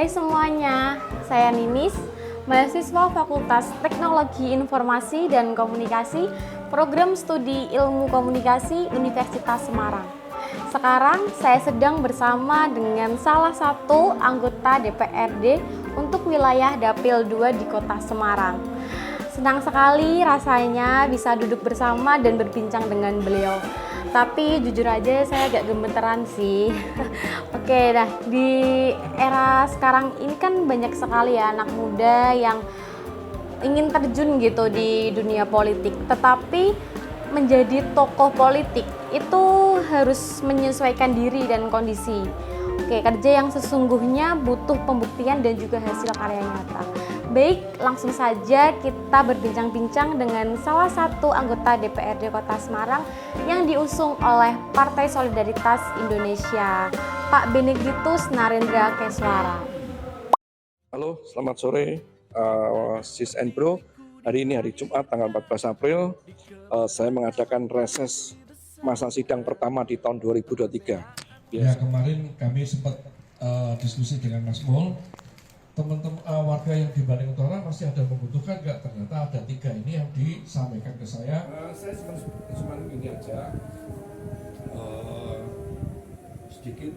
Hai semuanya, saya Ninis, mahasiswa Fakultas Teknologi Informasi dan Komunikasi, Program Studi Ilmu Komunikasi Universitas Semarang. Sekarang saya sedang bersama dengan salah satu anggota DPRD untuk wilayah Dapil 2 di Kota Semarang. Senang sekali rasanya bisa duduk bersama dan berbincang dengan beliau. Tapi jujur aja saya agak gemeteran sih. Oke, nah di era sekarang ini kan banyak sekali ya anak muda yang ingin terjun gitu di dunia politik. Tetapi menjadi tokoh politik itu harus menyesuaikan diri dan kondisi. Oke, kerja yang sesungguhnya butuh pembuktian dan juga hasil karya nyata. Baik, langsung saja kita berbincang-bincang dengan salah satu anggota DPRD Kota Semarang yang diusung oleh Partai Solidaritas Indonesia, Pak Benediktus Narendra Keswara. Halo, selamat sore Sis and Bro. Hari ini hari Jumat tanggal 14 April. Saya mengadakan reses masa sidang pertama di tahun 2023. Ya, kemarin kami sempat diskusi dengan Mas Mul. Teman-teman warga yang di Bandung Utara masih ada membutuhkan nggak? Ternyata ada 3 ini yang disampaikan ke saya. Saya cuma ini aja, sedikit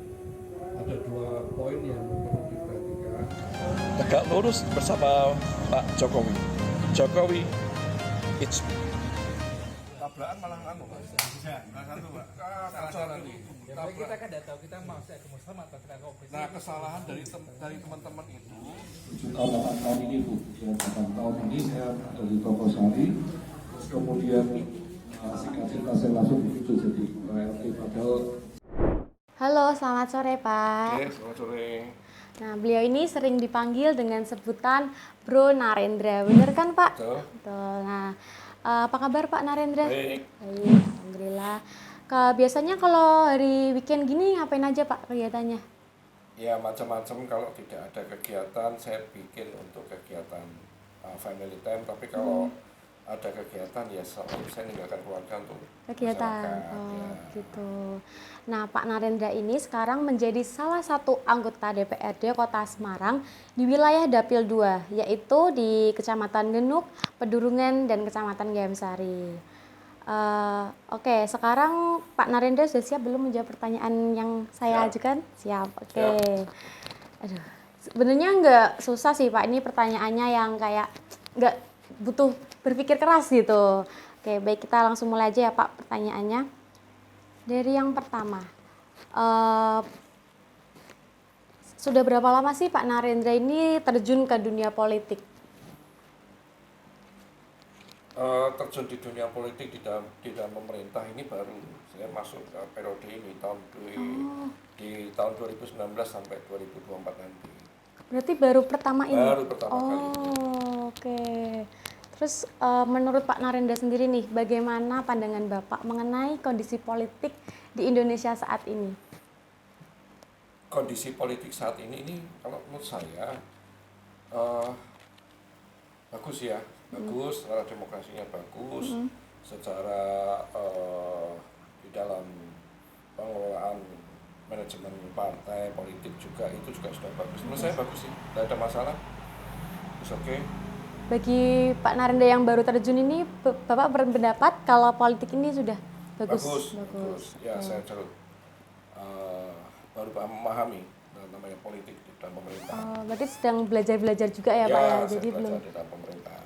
ada 2 poin yang perlu diperhatikan. Tegak lurus bersama Pak Jokowi. Jokowi, it's tabrakan malah anu Mas. Ya, salah satu Pak. Kita kan tidak tahu kita mau saya ke Muslim atau kita ke oposisi. Nah, kesalahan dari teman-teman itu 7 tahun 8 tahun ini Bu, ya 8 tahun ini saya dari Tokosari, terus kemudian singkat cerita saya langsung begitu jadi PLT padahal. Halo, selamat sore Pak. Oke, selamat sore. Nah, beliau ini sering dipanggil dengan sebutan Bro Narendra, bener kan Pak? Betul. Betul. Nah, apa kabar Pak Narendra? Baik. Baik, alhamdulillah. Biasanya kalau hari weekend gini ngapain aja Pak kegiatannya? Ya macam-macam, kalau tidak ada kegiatan saya bikin untuk kegiatan family time, tapi kalau ada kegiatan ya selalu saya meninggalkan keluarga untuk Kegiatan. masyarakat, Oh, ya. gitu. Nah, Pak Narendra ini sekarang menjadi salah satu anggota DPRD Kota Semarang di wilayah Dapil 2, yaitu di Kecamatan Genuk, Pedurungan, dan Kecamatan Gayamsari. Oke, sekarang Pak Narendra sudah siap belum menjawab pertanyaan yang saya ajukan? Siap, oke. Aduh, sebenarnya nggak susah sih Pak, ini pertanyaannya yang kayak nggak butuh berpikir keras gitu. Oke, baik, kita langsung mulai aja ya Pak pertanyaannya. Dari yang pertama, sudah berapa lama sih Pak Narendra ini terjun ke dunia politik? Terjun di dunia politik di dalam pemerintah ini baru saya masuk ke periode ini di tahun 2019 sampai 2024 nanti. Berarti baru pertama ini? Baru pertama kali ini. Oke. Terus menurut Pak Narendra sendiri nih, bagaimana pandangan Bapak mengenai kondisi politik di Indonesia saat ini? Kondisi politik saat ini kalau menurut saya bagus ya, bagus, secara demokrasinya bagus, secara di dalam pengelolaan manajemen partai politik juga itu juga sudah bagus. Menurut saya bagus sih, tidak ada masalah. Oke. Bagi Pak Narendra yang baru terjun ini, Bapak berpendapat kalau politik ini sudah bagus? Bagus. Ya, saya baru memahami namanya politik di dalam pemerintah. Berarti sedang belajar juga ya Pak ya? Jadi belum. di dalam pemerintah.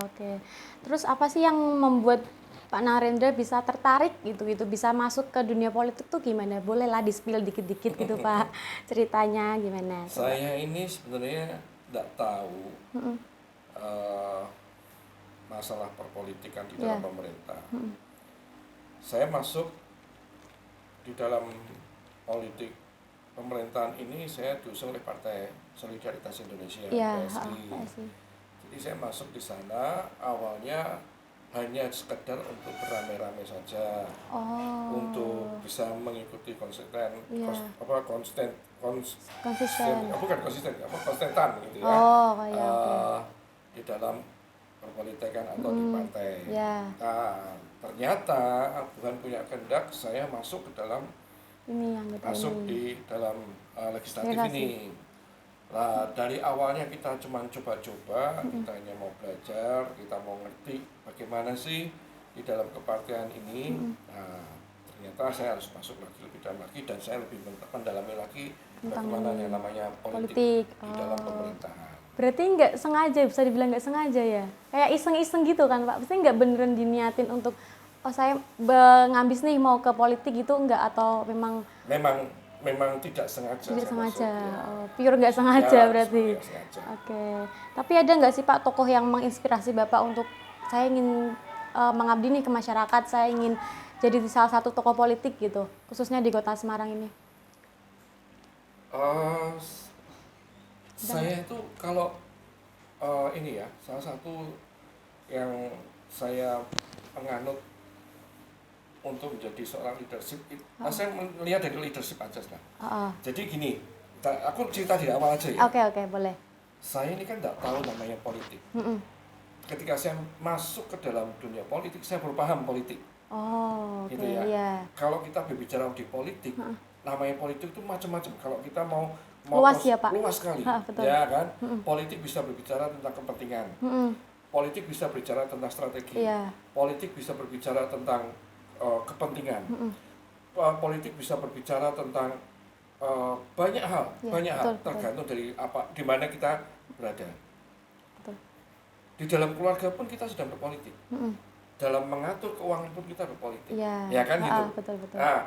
Oke. Terus apa sih yang membuat Pak Narendra bisa tertarik gitu bisa masuk ke dunia politik tuh gimana? Bolehlah di-spill dikit-dikit gitu Pak, ceritanya gimana? Saya ini sebenarnya tidak tahu masalah perpolitikan di dalam pemerintah. Saya masuk di dalam politik pemerintahan ini saya diusung oleh Partai Solidaritas Indonesia, PSI. Jadi saya masuk di sana awalnya hanya sekedar untuk beramai-ramai saja, untuk bisa mengikuti konsistenan gitu ya, di dalam perpolitikan atau di partai. Nah, ternyata Tuhan punya kehendak saya masuk ke dalam di dalam legislatif ini. Nah, dari awalnya kita cuma coba-coba, kita hanya mau belajar, kita mau ngerti bagaimana sih di dalam kepartian ini. Nah, ternyata saya harus masuk lagi lebih dalam lagi dan saya lebih mendalami lagi bagaimana yang namanya politik di dalam pemerintahan. Berarti nggak sengaja, bisa dibilang nggak sengaja ya? Kayak iseng-iseng gitu kan Pak? Pasti nggak beneran diniatin untuk, oh saya ngambis nih mau ke politik gitu, nggak? Atau memang Tidak sengaja. tidak saya sengaja? masuk, ya. Oh, pure nggak sengaja Ya, berarti? nggak sengaja. Oke. Tapi ada nggak sih Pak tokoh yang menginspirasi Bapak untuk, saya ingin mengabdi nih ke masyarakat, saya ingin jadi salah satu tokoh politik gitu, khususnya di Kota Semarang ini? Saya itu kalau ini ya, salah satu yang saya penganut untuk menjadi seorang leadership, saya melihat dari leadership aja lah. Jadi gini, aku cerita di awal aja ya. Oke, boleh. Saya ini kan nggak tahu namanya politik. Ketika saya masuk ke dalam dunia politik, saya baru paham politik. Oh, oke, Gitu ya. iya. Kalau kita berbicara di politik, namanya politik itu macam-macam. Kalau kita mau Luas ya, Pak? luas sekali, Betul. ya kan? Politik bisa berbicara tentang kepentingan, politik bisa berbicara tentang strategi, Iya. politik bisa berbicara tentang kepentingan, politik bisa berbicara tentang banyak hal, Ya, betul. tergantung dari apa, di mana kita berada. Betul. Di dalam keluarga pun kita sedang berpolitik, dalam mengatur keuangan pun kita berpolitik, Iya. ya kan gitu. Betul. Nah,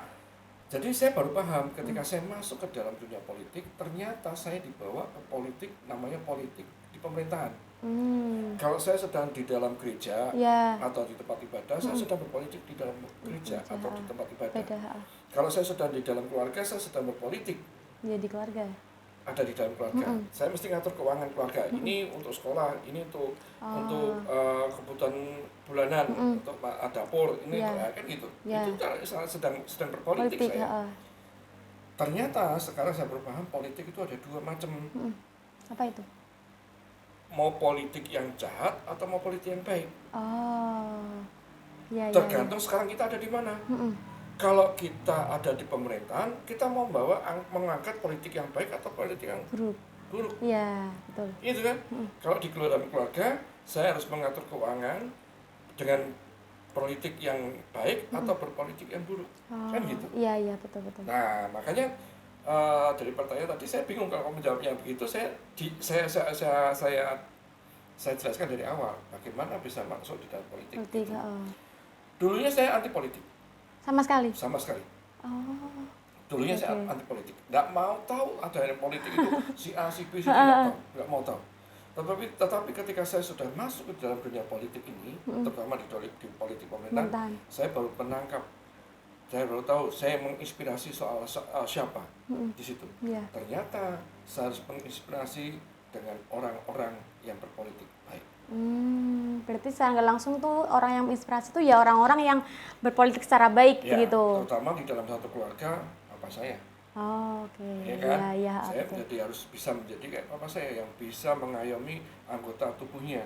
jadi saya baru paham ketika saya masuk ke dalam dunia politik, ternyata saya dibawa ke politik, namanya politik di pemerintahan. Kalau saya sedang di dalam gereja Iya. atau di tempat ibadah, saya sedang berpolitik di dalam gereja atau di tempat ibadah. Beda. Kalau saya sedang di dalam keluarga, saya sedang berpolitik Ya di keluarga. ada di dalam keluarga. Saya mesti ngatur keuangan keluarga. Ini untuk sekolah, ini untuk kebutuhan bulanan, untuk dapur, ini Ya. kan gitu. Ya. Itu sedang berpolitik Politik. saya. Ternyata sekarang saya berpaham politik itu ada dua macam. Apa itu? Mau politik yang jahat atau mau politik yang baik. Oh, ya. Tergantung sekarang kita ada di mana. Kalau kita ada di pemerintahan, kita mau mengangkat politik yang baik atau politik yang buruk. Iya, betul. Itu kan. Kalau di dalam keluarga, saya harus mengatur keuangan dengan politik yang baik atau berpolitik yang buruk. Kan gitu. Iya, betul. Nah, makanya dari pertanyaan tadi saya bingung kalau menjawabnya begitu. Saya jelaskan dari awal bagaimana bisa masuk di dalam politik. Politik. Gitu. Dulunya saya anti politik. Sama sekali. Sama sekali. Oh. Dulunya saya anti politik. Nggak mau tahu ada yang politik itu si A, si B, si D, nggak mau tahu. Tetapi ketika saya sudah masuk ke dalam dunia politik ini, terutama di politik pemerintahan, saya baru menangkap. Saya baru tahu, saya menginspirasi soal siapa di situ. Iya. Ternyata saya harus menginspirasi dengan orang-orang yang berpolitik baik. Berarti secara nggak langsung tuh orang yang menginspirasi tuh ya orang-orang yang berpolitik secara baik Ya, gitu. terutama di dalam satu keluarga, papa saya. Oh, oke. Ya kan? Iya, Saya betul. harus bisa menjadi kayak papa saya yang bisa mengayomi anggota tubuhnya,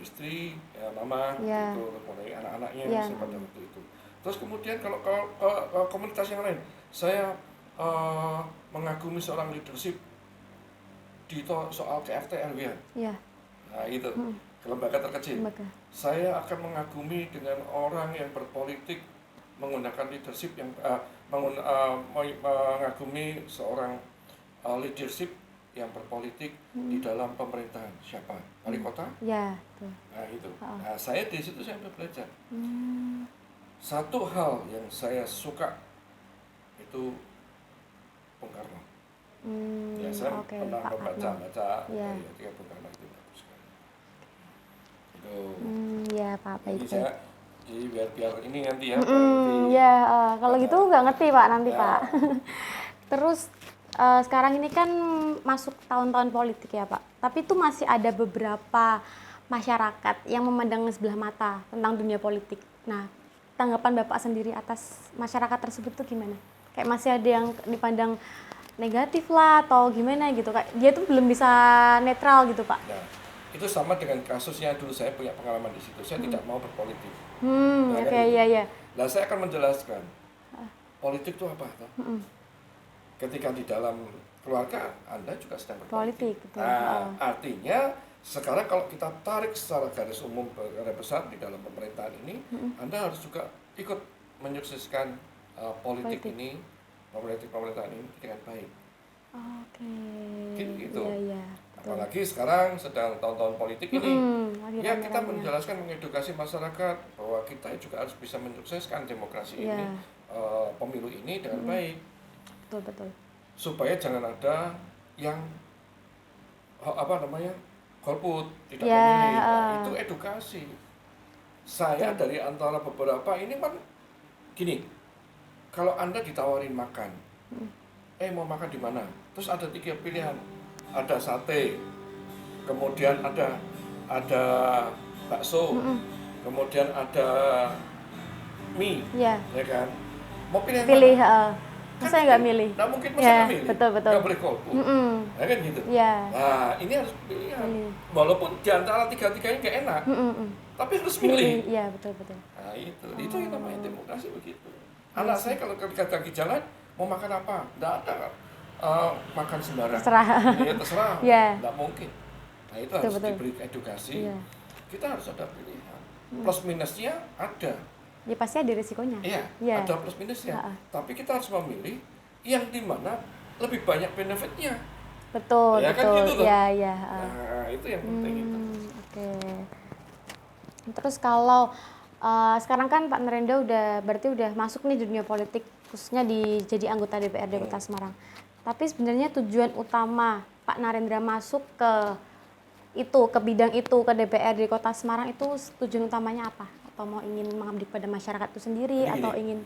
istri, ya, mama, Iya. itu, mulai anak-anaknya Iya. pada waktu itu. Terus kemudian kalau komunitas yang lain, saya mengagumi seorang leadership di soal KRT RW. Iya. Nah itu, ke lembaga terkecil. Lembaga. Saya akan mengagumi dengan orang yang berpolitik menggunakan leadership yang mengagumi seorang leadership yang berpolitik di dalam pemerintahan. Siapa? Wali kota? Iya, betul. Nah itu. Nah saya di situ saya belajar. Hmm. Satu hal yang saya suka itu Bung Karno. Ya saya Oke, pernah Pak membaca Iya. ketika Bung Karno itu bagus sekali. Itu. Iya, Pak, Jadi baik. saya jadi biar ini nanti ya. Iya, kalau gitu nggak ngerti Pak nanti Ya. Pak. Terus sekarang ini kan masuk tahun-tahun politik ya Pak. Tapi itu masih ada beberapa masyarakat yang memandang sebelah mata tentang dunia politik. Nah, tanggapan Bapak sendiri atas masyarakat tersebut tuh gimana? Kayak masih ada yang dipandang negatif lah atau gimana gitu. Kayak dia tuh belum bisa netral gitu Pak. Nah, itu sama dengan kasusnya dulu saya punya pengalaman di situ. Saya tidak mau berpolitik. Nah, Oke, kan gitu. iya. Nah, saya akan menjelaskan politik itu apa? ketika di dalam keluarga Anda juga sedang berpolitik. Politik, betul. Nah, artinya sekarang kalau kita tarik secara garis umum garis besar di dalam pemerintahan ini, Anda harus juga ikut menyukseskan politik ini, pemerintahan ini dengan baik. Oke. Gitu. Iya, betul. Apalagi sekarang sedang tahun-tahun politik ini. Lagi Ya kita rame-ramenya. menjelaskan, mengedukasi masyarakat bahwa kita juga harus bisa menyukseskan demokrasi Iya. ini, pemilu ini dengan baik, Betul. supaya jangan ada yang golput, tidak Ya, memilih. Nah, itu edukasi. Saya dari antara beberapa ini kan gini, kalau Anda ditawarin makan, mau makan di mana? Terus ada 3 pilihan, ada sate, kemudian ada bakso, kemudian ada mie, Iya. ya kan? Mau pilih yang Pilih, mana? masa nggak milih? Nah mungkin masa Ya, nggak milih, betul. nggak boleh golput, ya kan gitu. Iya. Nah ini harus pilihan, Pilih. walaupun di antara 3-tiganya nggak enak, tapi harus milih. Iya, betul. Nah itu yang namanya demokrasi begitu. Anak saya kalau ketika lagi jalan mau makan apa, nggak ada makan sembarang. Terserah. Ya terserah, Iya. nggak mungkin. Nah itu Betul, harus betul. diberi edukasi. Iya. Kita harus ada pilihan. Plus minusnya ada. Ya pasti ada risikonya. Iya, Iya. ada plus minusnya. Ha-ha. Tapi kita harus memilih yang dimana lebih banyak benefitnya. Betul. Ya kan gitu loh. Iya. Nah itu yang penting itu. Oke. Terus kalau sekarang kan Pak Narendra berarti udah masuk nih di dunia politik, khususnya jadi anggota DPRD Kota Semarang. Tapi sebenarnya tujuan utama Pak Narendra masuk ke bidang itu, ke DPRD Kota Semarang itu tujuan utamanya apa? Atau mau ingin mengabdi pada masyarakat itu sendiri, Begini. atau ingin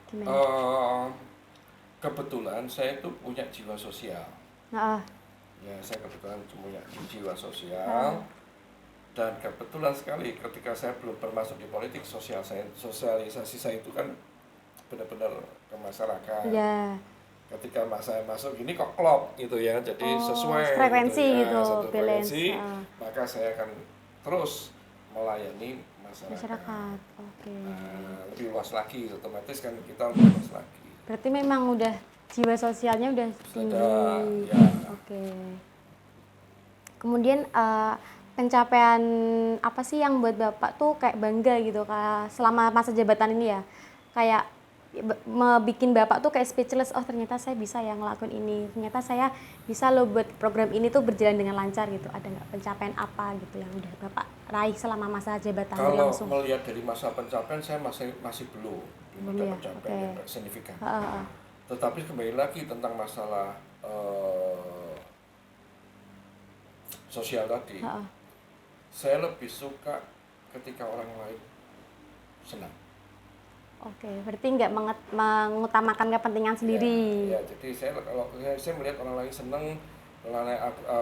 gimana? Kebetulan saya itu punya jiwa sosial. Nah, Ya, saya kebetulan punya jiwa sosial. Dan kebetulan sekali ketika saya belum bermasuk di politik, sosialisasi saya itu kan benar-benar ke masyarakat. ya. Ketika saya masuk ini kok klop gitu ya, jadi sesuai frekuensi gitu, satu balance. frekuensi, maka saya akan terus melayani masyarakat. Masyarakat, oke. Lebih luas lagi, otomatis kan kita lebih luas lagi. Berarti memang udah jiwa sosialnya udah tinggi. ya. Oke. Kemudian pencapaian apa sih yang buat Bapak tuh kayak bangga gitu selama masa jabatan ini ya? Kayak bikin Bapak tuh kayak speechless, oh ternyata saya bisa ya ngelakuin ini. Ternyata saya bisa loh buat program ini tuh berjalan dengan lancar gitu. Ada nggak pencapaian apa gitu yang udah Bapak raih selama masa jabatan Kalau langsung? melihat dari masa pencapaian saya masih belum ada ya? pencapaian Oke. yang signifikan. Heeh. Tetapi kembali lagi tentang masalah sosial tadi, Heeh. saya lebih suka ketika orang lain senang. Oke, berarti nggak mengutamakan kepentingan sendiri. Ya, jadi kalau saya melihat orang lain senang,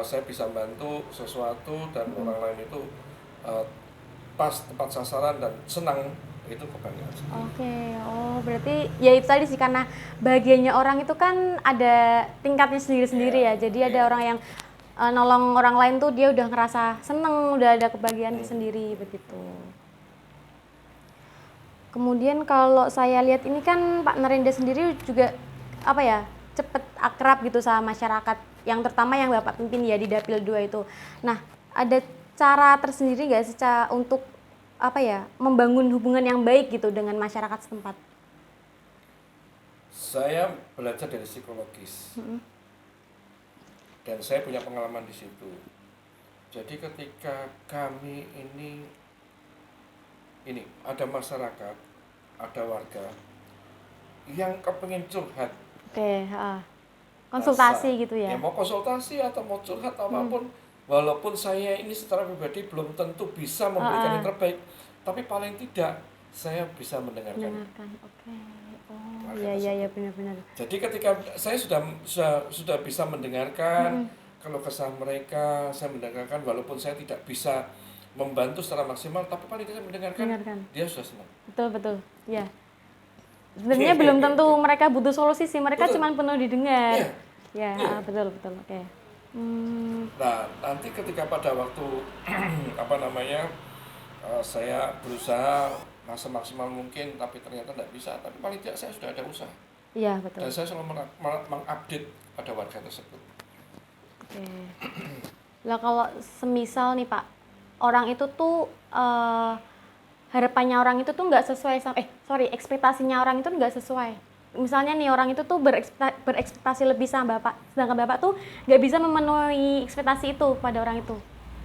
saya bisa bantu sesuatu dan orang lain itu pas tepat sasaran dan senang, itu kebanggaan saya. Oke, berarti ya itu tadi sih, karena bahagianya orang itu kan ada tingkatnya sendiri-sendiri ya. Jadi ada orang yang nolong orang lain tuh dia udah ngerasa seneng, udah ada kebahagiaan sendiri begitu. Kemudian kalau saya lihat ini kan Pak Narendra sendiri juga cepet akrab gitu sama masyarakat, yang terutama yang Bapak pimpin ya di Dapil 2 itu. Nah, ada cara tersendiri nggak sih untuk membangun hubungan yang baik gitu dengan masyarakat setempat? Saya belajar dari psikologis. Dan saya punya pengalaman di situ. Jadi ketika kami ini ada masyarakat, ada warga yang kepengen curhat. Oke, konsultasi gitu ya? Ya mau konsultasi atau mau curhat apapun, walaupun saya ini secara pribadi belum tentu bisa memberikan yang terbaik, tapi paling tidak saya bisa mendengarkan. Oke. Oh, iya benar-benar. Jadi ketika saya sudah bisa mendengarkan kalau kesah mereka, saya mendengarkan walaupun saya tidak bisa membantu secara maksimal, tapi paling tidak mendengarkan. Dia sudah senang. Betul. Ya. Sebenarnya belum tentu mereka butuh solusi sih, mereka cuma penuh didengar. Iya. Betul. Oke. Nah, nanti ketika pada waktu saya berusaha semaksimal mungkin, tapi ternyata tidak bisa, tapi paling tidak saya sudah ada usaha. Iya, betul. Dan saya selalu mengupdate pada warga tersebut. Oke. Lah kalau semisal nih Pak, orang itu tuh harapannya orang itu tuh nggak sesuai sama ekspektasinya orang itu nggak sesuai. Misalnya nih orang itu tuh berekspektasi lebih sama Bapak, sedangkan Bapak tuh nggak bisa memenuhi ekspektasi itu pada orang itu.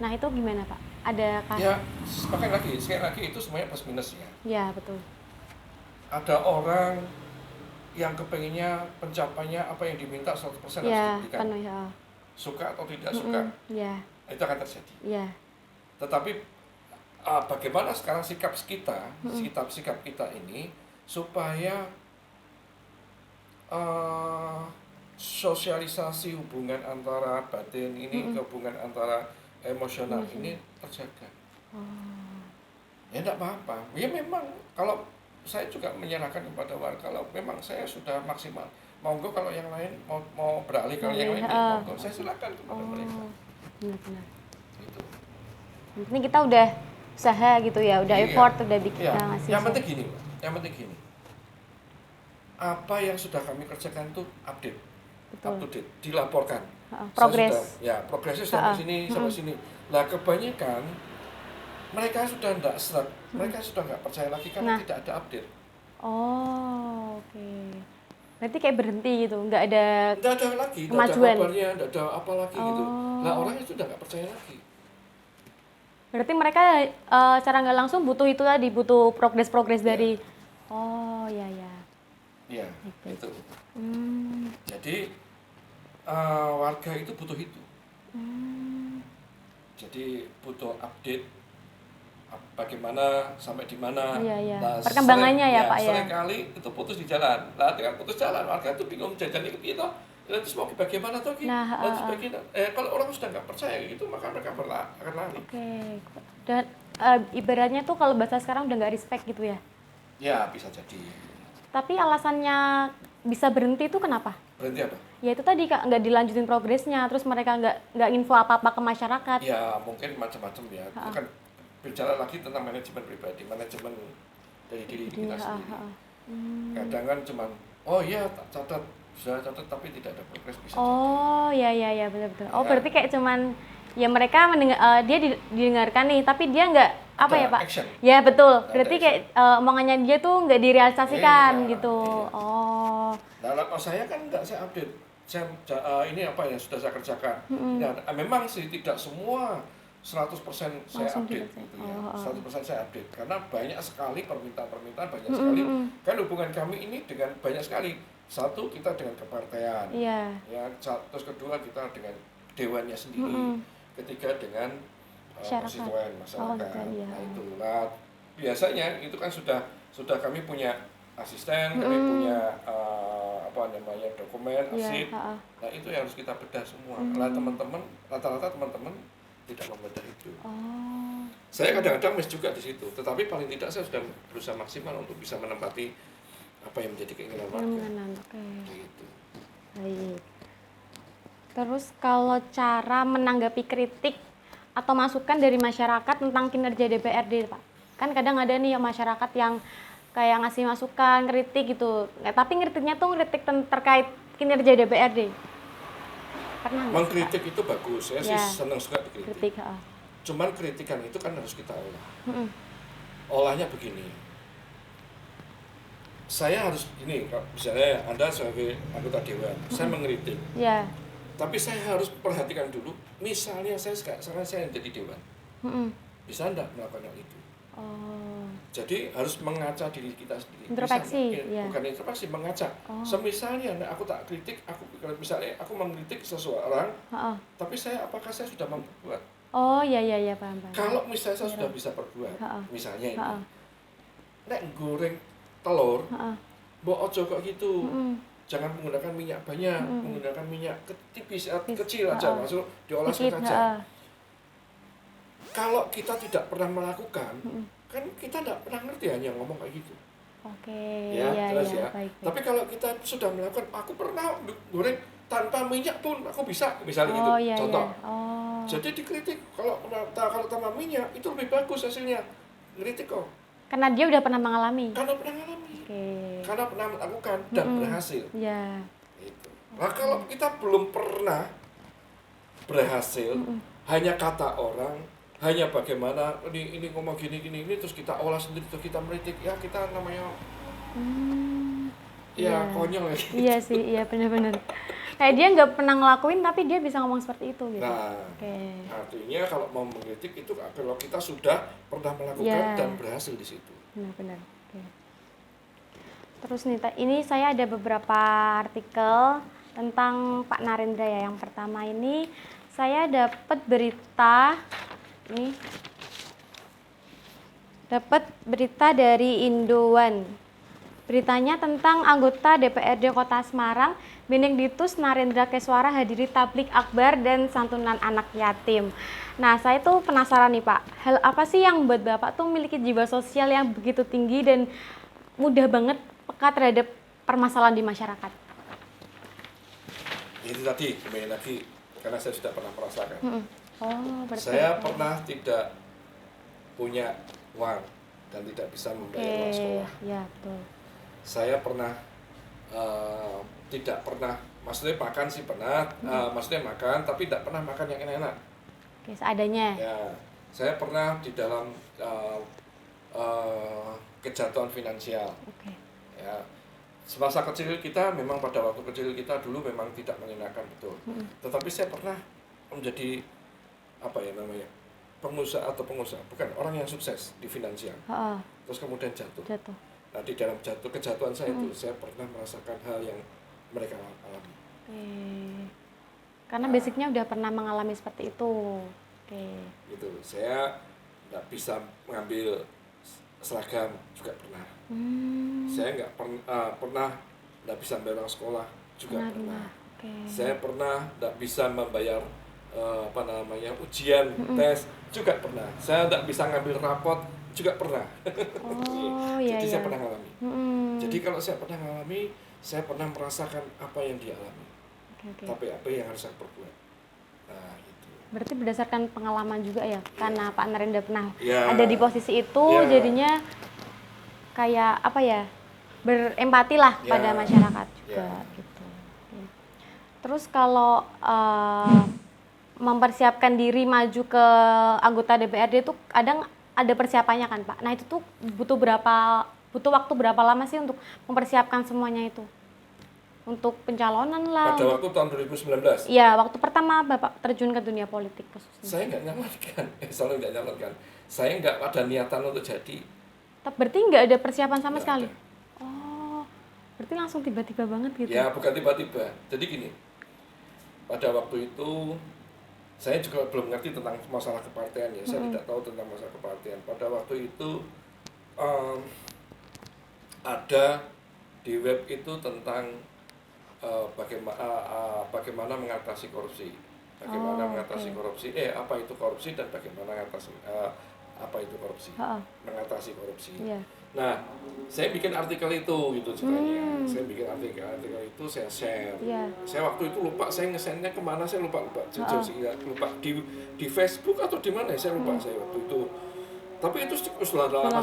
Nah itu gimana Pak? Adakah? Ya, sekali lagi itu semuanya plus minus ya. Ya betul. Ada orang yang kepenginnya pencapaiannya apa yang diminta 100% harus Ya, diberikan. penuh ya. Suka atau tidak suka, Ya, itu akan terjadi. ya. Tetapi bagaimana sekarang sikap kita ini supaya sosialisasi hubungan antara batin ini ke hubungan antara emosional ini terjaga. Ya enggak apa-apa. Ya memang kalau saya juga menyerahkan kepada warga, kalau memang saya sudah maksimal. Monggo kalau yang lain mau beralih kalau yang lain monggo, saya silakan kepada mereka. Benar-benar. Gitu. Ini kita udah usaha gitu ya, udah Iya. effort, udah bikin Iya. ngasih. Yang penting gini. Apa yang sudah kami kerjakan itu update, Betul. up to date, dilaporkan. Progres. Progresnya sudah sampai sini. Lah kebanyakan mereka sudah tidak serak, mereka sudah nggak percaya lagi karena Nah. tidak ada update. Oh, oke. Berarti kayak berhenti gitu, nggak ada. Tidak ada lagi, tidak ada Kemajuan. kabarnya, tidak ada apa lagi gitu. Oh. Lah orangnya sudah nggak percaya lagi. Berarti mereka cara nggak langsung butuh itu tadi, butuh progres dari. Oh, ya. Iya, Baik. itu. Hmm. Jadi warga itu butuh itu. Jadi butuh update bagaimana sampai di mana. Iya. Nah, Perkembangannya ya, Pak, ya. Seringkali itu putus di jalan. Lah dengan putus jalan warga itu bingung jajan itu gitu. Terus mau bagaimana tuh gitu. Nah, Terus bagaimana? Kalau orang sudah nggak percaya gitu maka mereka akan lari. Oke. Dan ibaratnya tuh kalau bahasa sekarang udah nggak respect gitu ya. Ya bisa jadi. Tapi alasannya bisa berhenti itu kenapa? Berhenti apa? Ya itu tadi Kak, nggak dilanjutin progresnya, terus mereka nggak info apa-apa ke masyarakat. Ya mungkin macam-macam ya. Itu kan bicara lagi tentang manajemen pribadi, manajemen dari diri kita sendiri. Kadang kan cuman, oh iya catat, sudah catat tapi tidak ada progres bisa. Oh ya betul. Oh Ya. berarti kayak cuman ya mereka dia didengarkan nih, tapi dia nggak apa Ada ya Pak? action. Ya betul. Ada Berarti action. kayak omongannya dia tuh nggak direalisasikan Iya, gitu. iya. Oh. Nah, kalau saya kan enggak, saya update. Ini apa yang sudah saya kerjakan. Nah, memang sih tidak semua 100% saya Langsung update gitu. gitu ya. Oh. 100% saya update karena banyak sekali permintaan-permintaan, banyak sekali. Kan hubungan kami ini dengan banyak sekali. Satu, kita dengan kepartean. Iya. Ya, terus kedua kita dengan dewannya sendiri. Ketiga dengan Masyarakat. konstituen masyarakat. Oh, iya. Nah, itu. Nah, biasanya itu kan sudah kami punya asisten, kami punya dokumen, Iya, arsip. Nah, itu yang harus kita bedah semua. Nah, rata-rata teman-teman tidak membedah itu. Oh. Saya kadang-kadang miss juga di situ, tetapi paling tidak saya sudah berusaha maksimal untuk bisa menempati apa yang menjadi keinginan warga. Oke. Gitu. Baik. Terus kalau cara menanggapi kritik atau masukan dari masyarakat tentang kinerja DPRD, Pak. Kan kadang ada nih masyarakat yang kayak ngasih masukan, kritik gitu. Tapi kritiknya tuh kritik terkait kinerja DPRD. Pernah nggak sih, Pak? Mengkritik itu bagus, saya sih Ya. senang suka dikritik. Kritik, Cuman kritikan itu kan harus kita olah. Olahnya begini. Saya harus begini, misalnya Anda sebagai anggota dewan, saya mengkritik. Ya. Tapi saya harus perhatikan dulu, misalnya sekarang saya jadi dewan. Bisa enggak melakukan hal itu? Oh. Jadi harus mengaca diri kita sendiri. Introspeksi, Bisa enggak? ya. Bukan introspeksi, mengaca. Semisalnya aku tak kritik, misalnya aku mengkritik seseorang, tapi apakah saya sudah membuat? Oh, ya paham. Kalau misalnya saya sudah bisa berbuat, misalnya ini, Ha-ha. nek goreng telur, mbok ojo kok gitu. Jangan menggunakan minyak banyak, menggunakan minyak tipis, kecil aja, langsung diolah Sedikit, saja. Kalau kita tidak pernah melakukan, kan kita tidak pernah ngerti, hanya ngomong kayak gitu. Oke, Ya, jelas ya. baik. Tapi kalau kita sudah melakukan, aku pernah goreng tanpa minyak pun aku bisa, misalnya gitu. Iya, Contoh. iya. Oh. Jadi dikritik kalau tanpa minyak itu lebih bagus hasilnya. Ngeritik kok. Karena dia udah pernah mengalami. Karena pernah ngalami. Oke. karena pernah melakukan dan berhasil. Ya. Itu. Nah kalau kita belum pernah berhasil, hanya kata orang, hanya bagaimana ini ngomong gini terus kita olah sendiri, terus kita meritik, ya kita namanya ya konyol ya. Iya sih, iya benar-benar. Kayak dia nggak pernah ngelakuin tapi dia bisa ngomong seperti itu gitu. Nah, artinya kalau mau mengkritik itu kalau kita sudah pernah melakukan dan berhasil di situ. Benar-benar. Oke. Terus nih, ini saya ada beberapa artikel tentang Pak Narendra ya. Yang pertama ini saya dapat berita dari Indowan. Beritanya tentang anggota DPRD Kota Semarang, Benediktus Narendra Keswara hadiri tablik akbar dan santunan anak yatim. Nah, saya tuh penasaran nih Pak, hal apa sih yang membuat Bapak tuh memiliki jiwa sosial yang begitu tinggi dan mudah banget peka terhadap permasalahan di masyarakat? Itu tadi, kembali lagi, karena saya sudah pernah merasakan. Oh, berarti. Saya pernah tidak punya uang dan tidak bisa membayar uang sekolah. Ya, betul. Saya pernah tidak pernah, maksudnya makan sih pernah, maksudnya makan tapi tidak pernah makan yang enak-enak. Oke, seadanya. Ya, saya pernah di dalam kejatuhan finansial. Oke. Ya, semasa kecil kita memang pada waktu kecil kita dulu memang tidak mengenakan betul. Tetapi saya pernah menjadi pengusaha, bukan orang yang sukses di finansial. Terus kemudian jatuh. Nah, di dalam kejatuhan saya itu, saya pernah merasakan hal yang mereka alami. Karena basicnya udah pernah mengalami seperti itu. Gitu, saya nggak bisa mengambil seragam juga pernah. Saya nggak pernah nggak bisa membayar sekolah juga pernah. Saya pernah nggak bisa membayar ujian, tes juga pernah. Saya nggak bisa ngambil rapot juga pernah. Jadi saya pernah mengalami. Jadi kalau saya pernah mengalami, saya pernah merasakan apa yang dia alami. Tapi apa yang harus saya perbuat. Nah, itu. Berarti berdasarkan pengalaman juga ya, karena Pak Narendra pernah ada di posisi itu, jadinya kayak berempati lah pada masyarakat juga gitu. Terus kalau mempersiapkan diri maju ke anggota DPRD itu kadang ada persiapannya kan Pak. Nah itu tuh butuh waktu berapa lama sih untuk mempersiapkan semuanya itu? Untuk pencalonan lah. Pada waktu tahun 2019? Iya, waktu pertama Bapak terjun ke dunia politik khususnya. Saya nggak nyalonkan. Saya nggak ada niatan untuk jadi. Berarti nggak ada persiapan sama sekali? Oh, berarti langsung tiba-tiba banget gitu? Ya, bukan tiba-tiba. Jadi gini, pada waktu itu saya juga belum ngerti tentang masalah kepartean ya. Saya tidak tahu tentang masalah kepartean. Pada waktu itu ada di web itu tentang bagaimana mengatasi korupsi. Apa itu korupsi dan bagaimana mengatasi mengatasi korupsi. Nah, saya bikin artikel itu gitu ceritanya. Saya bikin artikel itu saya share. Saya waktu itu lupa saya nge-send-nya kemana, saya lupa di Facebook atau di mana saya lupa saya waktu itu. Tapi itu sudah lama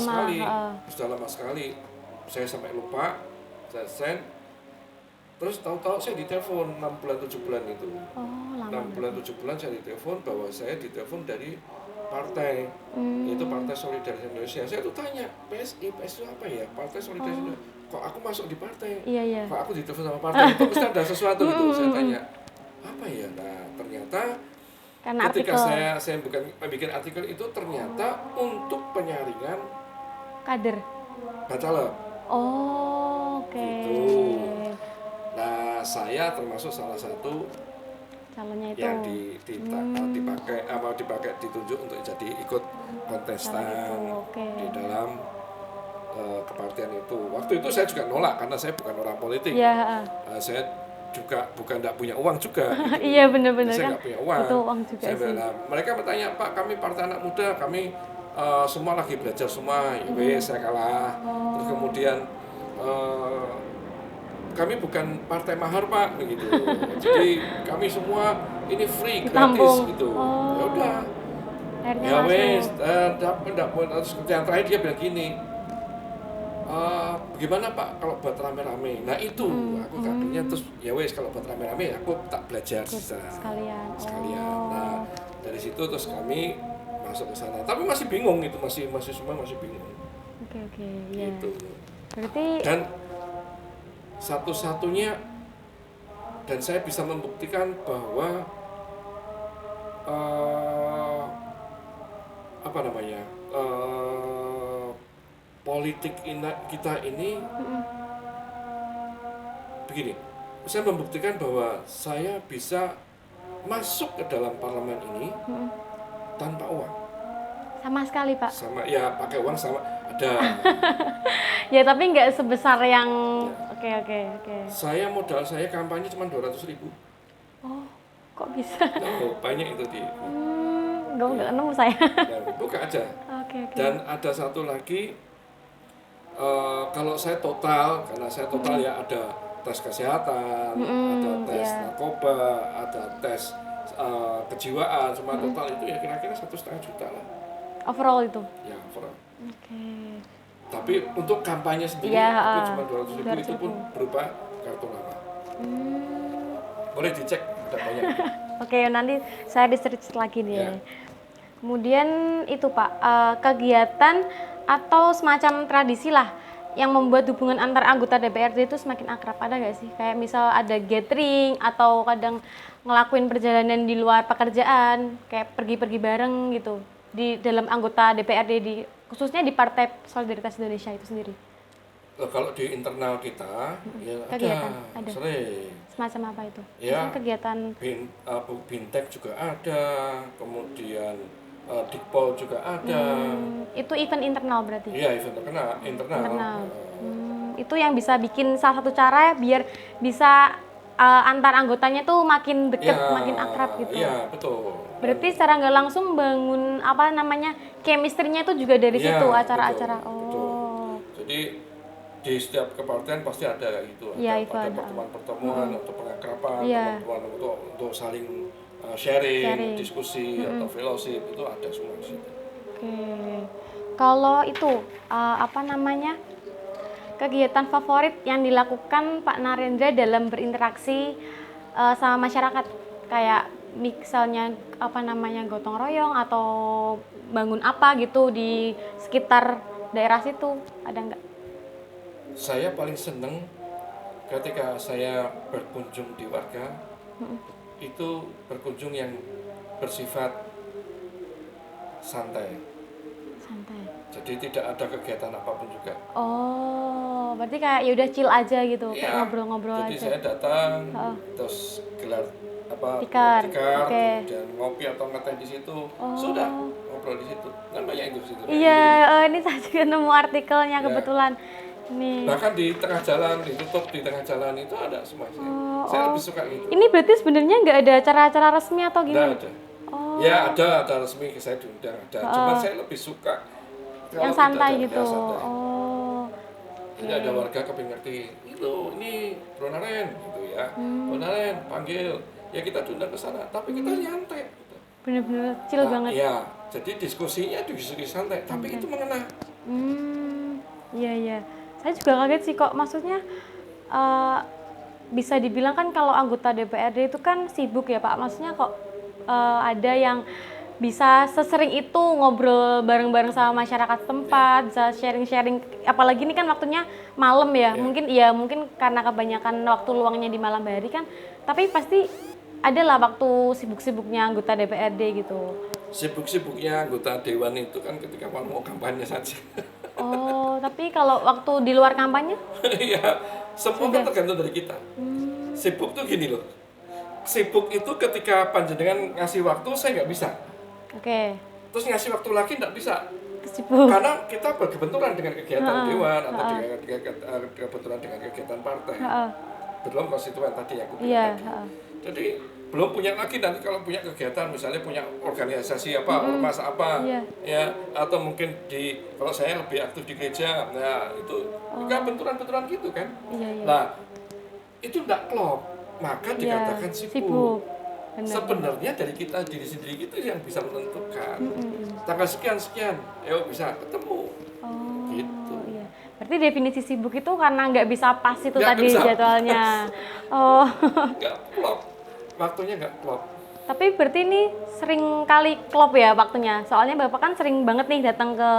sekali. Saya sampai lupa, saya send. Terus tahu-tahu saya ditelepon 6 bulan 7 bulan itu. 6 bulan 7 bulan saya ditelepon bahwa saya ditelepon dari partai, yaitu Partai Solidaritas Indonesia. Saya tuh tanya, PSI itu apa ya? Partai Solidaritas Indonesia. Kok aku masuk di partai? Kok aku ditelepon sama partai? Itu mesti ada sesuatu gitu. Saya tanya, apa ya? Nah, ternyata karena ketika artikel. saya bikin artikel itu ternyata untuk penyaringan kader bacalek. Oke. Gitu. Nah, saya termasuk salah satu calonnya itu yang ditunjuk untuk jadi ikut kontestan di dalam kepartian itu. Waktu itu saya juga nolak karena saya bukan orang politik. Saya juga tidak punya uang juga. Gitu. Iya benar-benar saya kan. nggak punya uang. Itu uang juga sih. Mereka bertanya, Pak, kami partai anak muda, kami semua lagi belajar semua. Saya kalah. Terus kemudian kami bukan partai mahar Pak, begitu. Jadi kami semua ini free, gratis gitu. Ya udah. Ya wes, terus yang terakhir dia bilang gini, Bagaimana Pak kalau buat rame-rame? Nah itu aku kagetnya, terus ya wes kalau buat rame-rame aku tak belajar Sekalian. Nah dari situ terus kami masuk ke sana, tapi masih bingung gitu, masih semua masih bingung Oke, ya. gitu. Berarti Dan satu-satunya, dan saya bisa membuktikan bahwa politik kita ini begini, saya membuktikan bahwa saya bisa masuk ke dalam parlemen ini tanpa uang. sama sekali Pak. Sama ya pakai uang sama ada. Ya tapi nggak sebesar yang oke. Saya modal saya kampanye cuma 200.000. Oh, kok bisa? Oh, banyak itu di. Nggak nemu saya. Buka aja. Oke. Dan ada satu lagi, kalau saya total, karena saya total ya ada tes kesehatan, ada tes narkoba, ada tes kejiwaan, semua total itu ya kira-kira 1,5 juta lah. Overall itu? Ya, overall. Oke. Tapi untuk kampanye sendiri, aku cuma 200.000, itu pun berupa kartu nama. Boleh dicek, ada banyak. Oke, nanti saya research lagi nih. Ya. Kemudian itu Pak, kegiatan atau semacam tradisi lah yang membuat hubungan antar anggota DPRD itu semakin akrab, ada nggak sih? Kayak misal ada gathering atau kadang ngelakuin perjalanan di luar pekerjaan, kayak pergi-pergi bareng gitu di dalam anggota DPRD khususnya di Partai Solidaritas Indonesia itu sendiri. Kalau di internal kita, ya Kegiatan, ada. Sering. Semacam apa itu? Ya, Maksudnya kegiatan Bintek juga ada, kemudian Dikpol juga ada. itu event internal berarti? Iya, event internal. Itu yang bisa bikin salah satu cara biar bisa antar anggotanya tuh makin dekat, makin akrab gitu. Iya, betul. Berarti secara nggak langsung bangun chemistry-nya itu juga dari situ acara-acara. Betul. Jadi di setiap kepartian pasti ada kayak gitu. Ada pertemuan-pertemuan atau pengakraban, teman-teman untuk saling sharing, diskusi atau fellowship, itu ada semua di situ. Oke. Kalau itu kegiatan favorit yang dilakukan Pak Narendra dalam berinteraksi sama masyarakat, kayak misalnya gotong royong atau bangun apa gitu di sekitar daerah situ, ada nggak? Saya paling seneng ketika saya berkunjung di warga, itu berkunjung yang bersifat santai. Jadi tidak ada kegiatan apapun juga. Oh, berarti kayak ya udah chill aja gitu, kayak ngobrol-ngobrol aja. Jadi saya datang, terus gelar tikar, kemudian ngopi atau ngeteh di situ, sudah ngobrol di situ. Kan banyak itu di situ. Iya, ini saya juga nemu artikelnya kebetulan. Nih. Bahkan di tengah jalan, ditutup di tengah jalan itu ada semua. Saya lebih suka gitu. Ini berarti sebenarnya nggak ada acara-acara resmi atau gimana? Nggak ada. Ya ada resmi, saya diundang ada. Cuman saya lebih suka yang santai gitu. Santai. Jadi ada warga kepingin ngerti, ini Bro Naren gitu ya. Bro Naren panggil, ya kita diundang ke sana, tapi kita nyantai. Gitu. Bener-bener chill banget. Iya, jadi diskusi santai, tapi itu mengena. Iya. Saya juga kaget sih kok, maksudnya bisa dibilang kan kalau anggota DPRD itu kan sibuk ya Pak, maksudnya kok ada yang bisa sesering itu ngobrol bareng-bareng sama masyarakat tempat, bisa sharing-sharing, apalagi ini kan waktunya malam ya, mungkin karena kebanyakan waktu luangnya di malam hari kan, tapi pasti adalah waktu sibuk-sibuknya anggota DPRD gitu. Sibuk-sibuknya anggota Dewan itu kan ketika mau kampanye saja. Oh, tapi kalau waktu di luar kampanye? Iya, semua kan tergantung dari kita. Sibuk tuh gini loh, sibuk itu ketika panjenengan ngasih waktu, saya nggak bisa. Oke. Terus ngasih waktu lagi nggak bisa. Sibuk. Karena kita berkebenturan dengan kegiatan Dewan atau dengan kebenturan dengan kegiatan partai. Belum konstituen tadi yang aku bilang tadi. Jadi belum punya lagi, nanti kalau punya kegiatan, misalnya punya organisasi ormas ya, atau mungkin kalau saya lebih aktif di gereja, nah itu juga benturan-benturan gitu kan. Nah itu tidak klop, maka dikatakan sibuk. Sebenarnya dari diri sendiri itu yang bisa menentukan tanggal sekian, bisa ketemu. Gitu. Iya. Berarti definisi sibuk itu karena nggak bisa pas itu Nggak tadi bisa jadwalnya. Oh. Nggak klop, waktunya nggak klop. Tapi berarti ini sering kali klop ya waktunya. Soalnya Bapak kan sering banget nih datang ke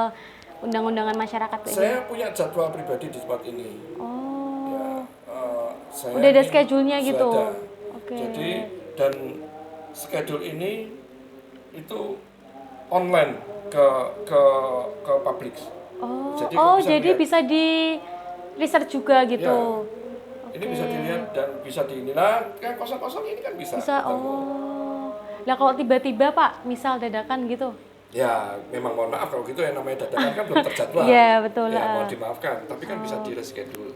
undang-undangan masyarakat kayak Saya gini. punya jadwal pribadi di tempat ini. Oh. Ya, saya Udah ada ini schedule-nya sudah gitu? ada. Oke. Jadi dan schedule ini itu online ke publik. Oh, Jadi oh bisa jadi lihat. bisa di research juga gitu. Ya. Ini bisa dilihat dan bisa dinilai. Yang kosong-kosong ini kan bisa. Bisa. ketemu. Oh. Lah kalau tiba-tiba Pak, misal dadakan gitu. Ya, memang mohon maaf kalau gitu yang namanya dadakan kan belum terjadwal. Iya, betul. Ya, mohon dimaafkan. Tapi kan bisa di reschedule.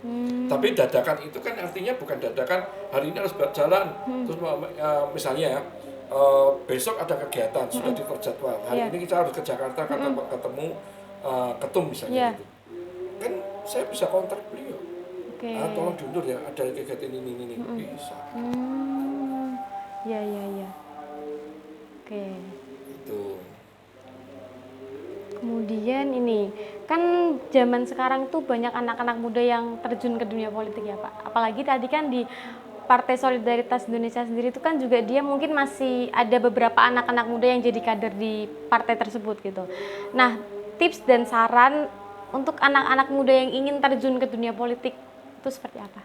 Tapi dadakan itu kan artinya bukan dadakan hari ini harus berjalan. Terus misalnya besok ada kegiatan sudah terjadwal. Hari Iya. ini kita harus ke Jakarta ketemu ketum misalnya Iya. gitu. Kan saya bisa kontak beliau. Oke. Tolong diundur ya, ada kegiatan ini bisa. Iya, iya, iya. Oke. Itu. Kemudian ini, kan zaman sekarang tuh banyak anak-anak muda yang terjun ke dunia politik ya Pak. Apalagi tadi kan di Partai Solidaritas Indonesia sendiri itu kan juga dia mungkin masih ada beberapa anak-anak muda yang jadi kader di partai tersebut gitu. Nah, tips dan saran untuk anak-anak muda yang ingin terjun ke dunia politik itu seperti apa?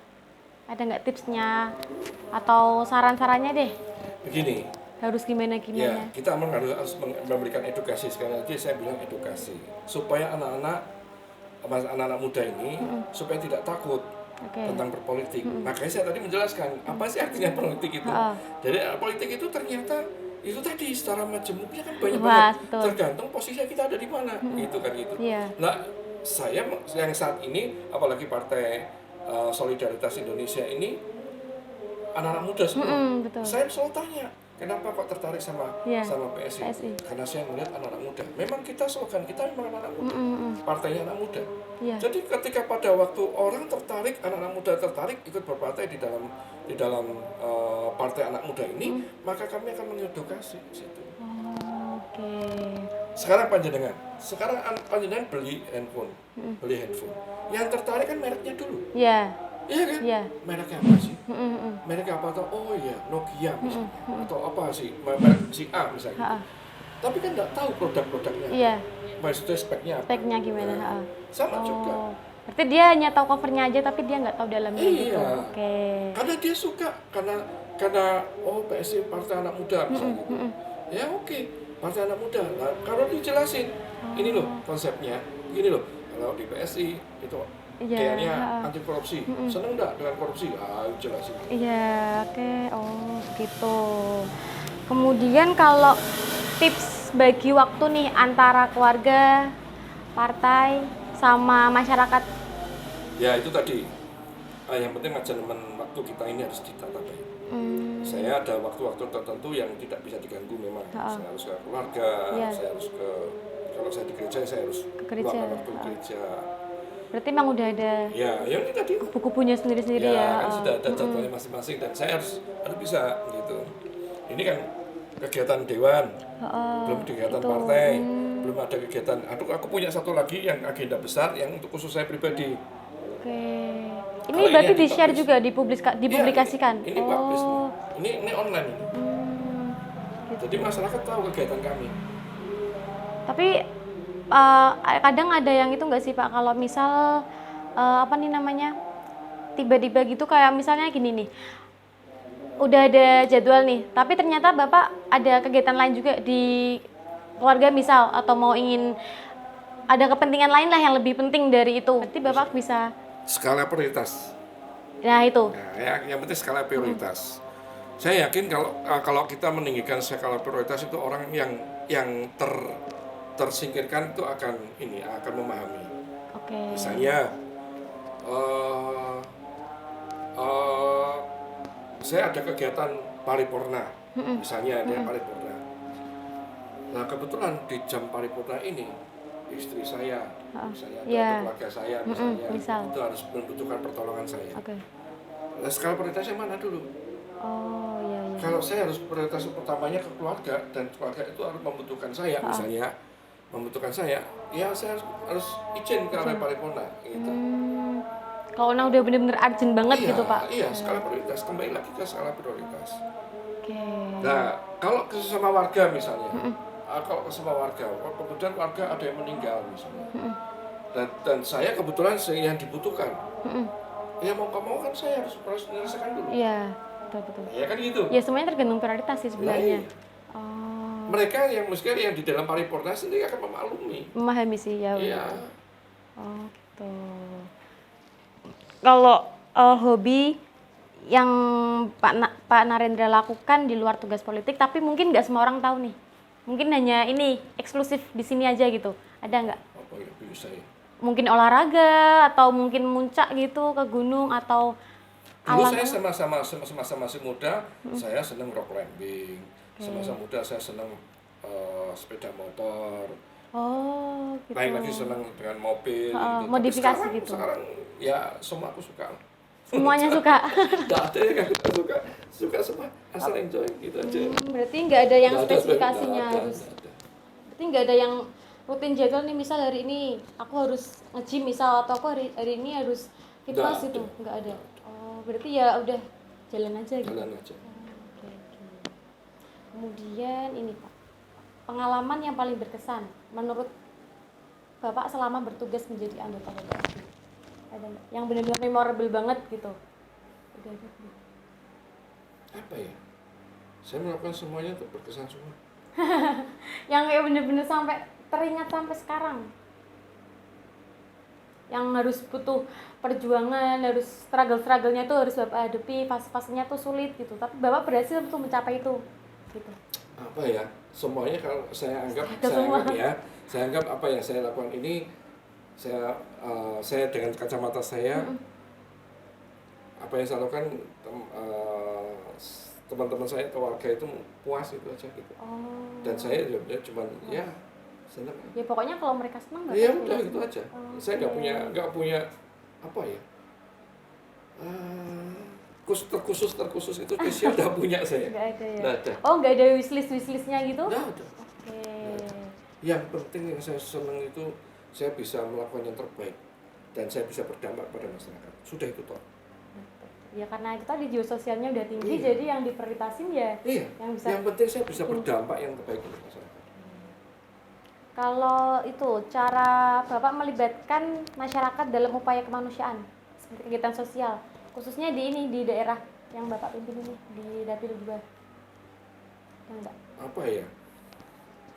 Ada nggak tipsnya atau saran-sarannya deh? Begini, Harus ya gimana-gimana? kita memang harus memberikan edukasi. Sekali lagi saya bilang edukasi supaya anak-anak muda ini supaya tidak takut Oke. tentang berpolitik. Makanya saya tadi menjelaskan apa sih artinya politik itu. Jadi politik itu ternyata itu tadi secara majemuknya kan banyak Wah, banget betul. tergantung posisi kita ada di mana gitu kan gitu. Iya. Nah saya yang saat ini apalagi Partai Solidaritas Indonesia ini anak-anak muda semua. Betul. Saya selalu tanya kenapa kok tertarik sama Iya, sama PSI? PSI. Karena saya melihat anak-anak muda. Memang kita slogan kita memang anak-anak muda. Partainya anak muda. Iya. Jadi ketika pada waktu orang tertarik, anak-anak muda tertarik ikut berpartai di dalam partai anak muda ini, maka kami akan mengedukasi di situ. Oh, oke. Sekarang panjenengan beli handphone. Yang tertarik kan mereknya dulu. Iya. Iya kan? Iya. Mereknya apa sih? Mereknya apa atau oh iya Nokia misalnya atau apa sih merek si A misalnya. Tapi kan nggak tahu produk-produknya. Iya. Maksudnya speknya apa? Speknya gimana? Nah, sama juga. Oh. Berarti dia hanya tahu covernya aja tapi dia nggak tahu dalamnya gitu. Iya. Oke. Karena dia suka karena oh PSI Partai Anak Muda misalnya gitu. Ya oke, Partai Anak Muda. Nah, kalau dijelasin ini loh konsepnya, gini loh. Kalau di PSI itu Iya, kayaknya anti korupsi. Seneng nggak dengan korupsi? Jelasin. Iya, oke. Oh, gitu. Kemudian kalau tips bagi waktu nih antara keluarga, partai, sama masyarakat. Ya itu tadi. Yang penting manajemen waktu kita ini harus ditata baik. Saya ada waktu-waktu tertentu yang tidak bisa diganggu memang. Saya harus ke keluarga, Iya. saya harus kalau saya di gereja saya harus Ke gereja. luangkan waktu gereja. Berarti emang udah ada Ya, yang ini tadi. buku-bukunya sendiri-sendiri ya. Kan sudah ada jadwalnya masing-masing dan saya harus bisa gitu. Ini kan kegiatan dewan, belum kegiatan partai, belum ada kegiatan. Aku punya satu lagi yang agenda besar yang untuk khusus saya pribadi. Oke. Ini Kalau berarti ini di-share dipublish. juga, dipublikasikan. Ini publish. Ini online ini. Jadi masyarakat tahu kegiatan kami. Tapi kadang ada yang itu nggak sih Pak, kalau misal apa nih namanya, tiba-tiba gitu kayak misalnya gini nih, udah ada jadwal nih, tapi ternyata Bapak ada kegiatan lain juga di keluarga misal, atau mau ingin ada kepentingan lain lah yang lebih penting dari itu, berarti Bapak bisa, Skala prioritas. nah itu, Nah, yang penting skala prioritas. Saya yakin kalau kita meninggikan skala prioritas itu orang yang tersingkirkan itu akan memahami. oke, Misalnya saya ada kegiatan paripurna, misalnya ada paripurna. Nah kebetulan di jam paripurna ini istri saya, misalnya atau Iya. keluarga saya misalnya misal. itu harus membutuhkan pertolongan saya. oke, Nah, skala prioritasnya mana dulu? oh iya iya, Kalau saya harus prioritas pertamanya ke keluarga dan keluarga itu harus membutuhkan saya misalnya, membutuhkan saya, ya saya harus izin ke arah paripurna gitu. Kalau udah bener-bener urgent banget Iya, gitu Pak? iya, skala prioritas, kembali lagi ke skala prioritas. Oke. Nah, kalau ke sesama warga misalnya, kalau ke sesama warga, kemudian warga ada yang meninggal misalnya, dan saya kebetulan yang dibutuhkan, ya mau nggak mau kan saya harus menyelesaikan dulu. Iya, betul. Ya kan gitu. Ya semuanya tergantung prioritas sih sebenarnya. Nah, mereka yang mestinya yang di dalam paripurna sendiri akan memaklumi. Memahami sih ya. Iya. Oh gitu. Kalau hobi yang Pak Narendra lakukan di luar tugas politik, tapi mungkin nggak semua orang tahu nih. Mungkin hanya ini eksklusif di sini aja gitu. Ada nggak? Apa ya bisa ya? Mungkin olahraga atau mungkin muncak gitu ke gunung atau Dulu alam. saya semasa masih muda, saya senang rock climbing. Semasa muda saya senang sepeda motor. Oh, gitu. Lain lagi senang dengan mobil. Gitu. Tapi Modifikasi gitu. Sekarang ya semua aku suka. Semuanya suka. Nggak ada yang nggak suka semua. Asal enjoy gitu aja. Berarti nggak ada yang Nggak ada, spesifikasinya nggak ada, harus. nggak ada. Berarti nggak ada yang rutin jadwal nih, misal hari ini aku harus nge-gym misal, atau aku hari ini harus fitness Nggak itu ada. nggak ada. Oh, berarti ya udah jalan aja gitu. Jalan aja. Oke. Kemudian ini Pak, pengalaman yang paling berkesan menurut Bapak selama bertugas menjadi anggota DPRD. Ada nggak? Yang benar-benar memorable banget gitu. Udah ada belum? Apa ya? Saya melakukan semuanya untuk berkesan semua. Yang kayak bener-bener sampai teringat sampai sekarang, yang harus butuh perjuangan, harus struggle-nya tuh harus Bapak hadapi, fase-fasenya tuh sulit gitu, tapi Bapak berhasil tuh mencapai itu gitu. Apa ya? Semuanya kalau saya anggap Semua. saya anggap apa yang saya lakukan ini, saya dengan kacamata saya, apa yang saya lakukan, teman-teman saya atau warga itu puas itu aja gitu. Oh. Dan saya cuma ya senang. Ya pokoknya kalau mereka senang Bapak Ya juga udah senang. gitu aja. Oh, Saya nggak oke. punya apa ya? Terkhusus itu spesial nggak punya saya. Nggak ada ya. Nggak ada. Oh, nggak ada wishlistnya gitu? Nggak ada. Oke. Yang penting yang saya senang itu saya bisa melakukan yang terbaik dan saya bisa berdampak pada masyarakat. Sudah itu toh. Ya karena itu tadi geososialnya udah tinggi, Iya. jadi yang diprioritasin ya Iya. yang bisa. Yang penting saya bisa berdampak yang terbaik untuk masyarakat. Kalau itu cara Bapak melibatkan masyarakat dalam upaya kemanusiaan seperti kegiatan sosial, khususnya di daerah yang Bapak pimpin ini di Dapil 2. Yang enggak? Apa ya?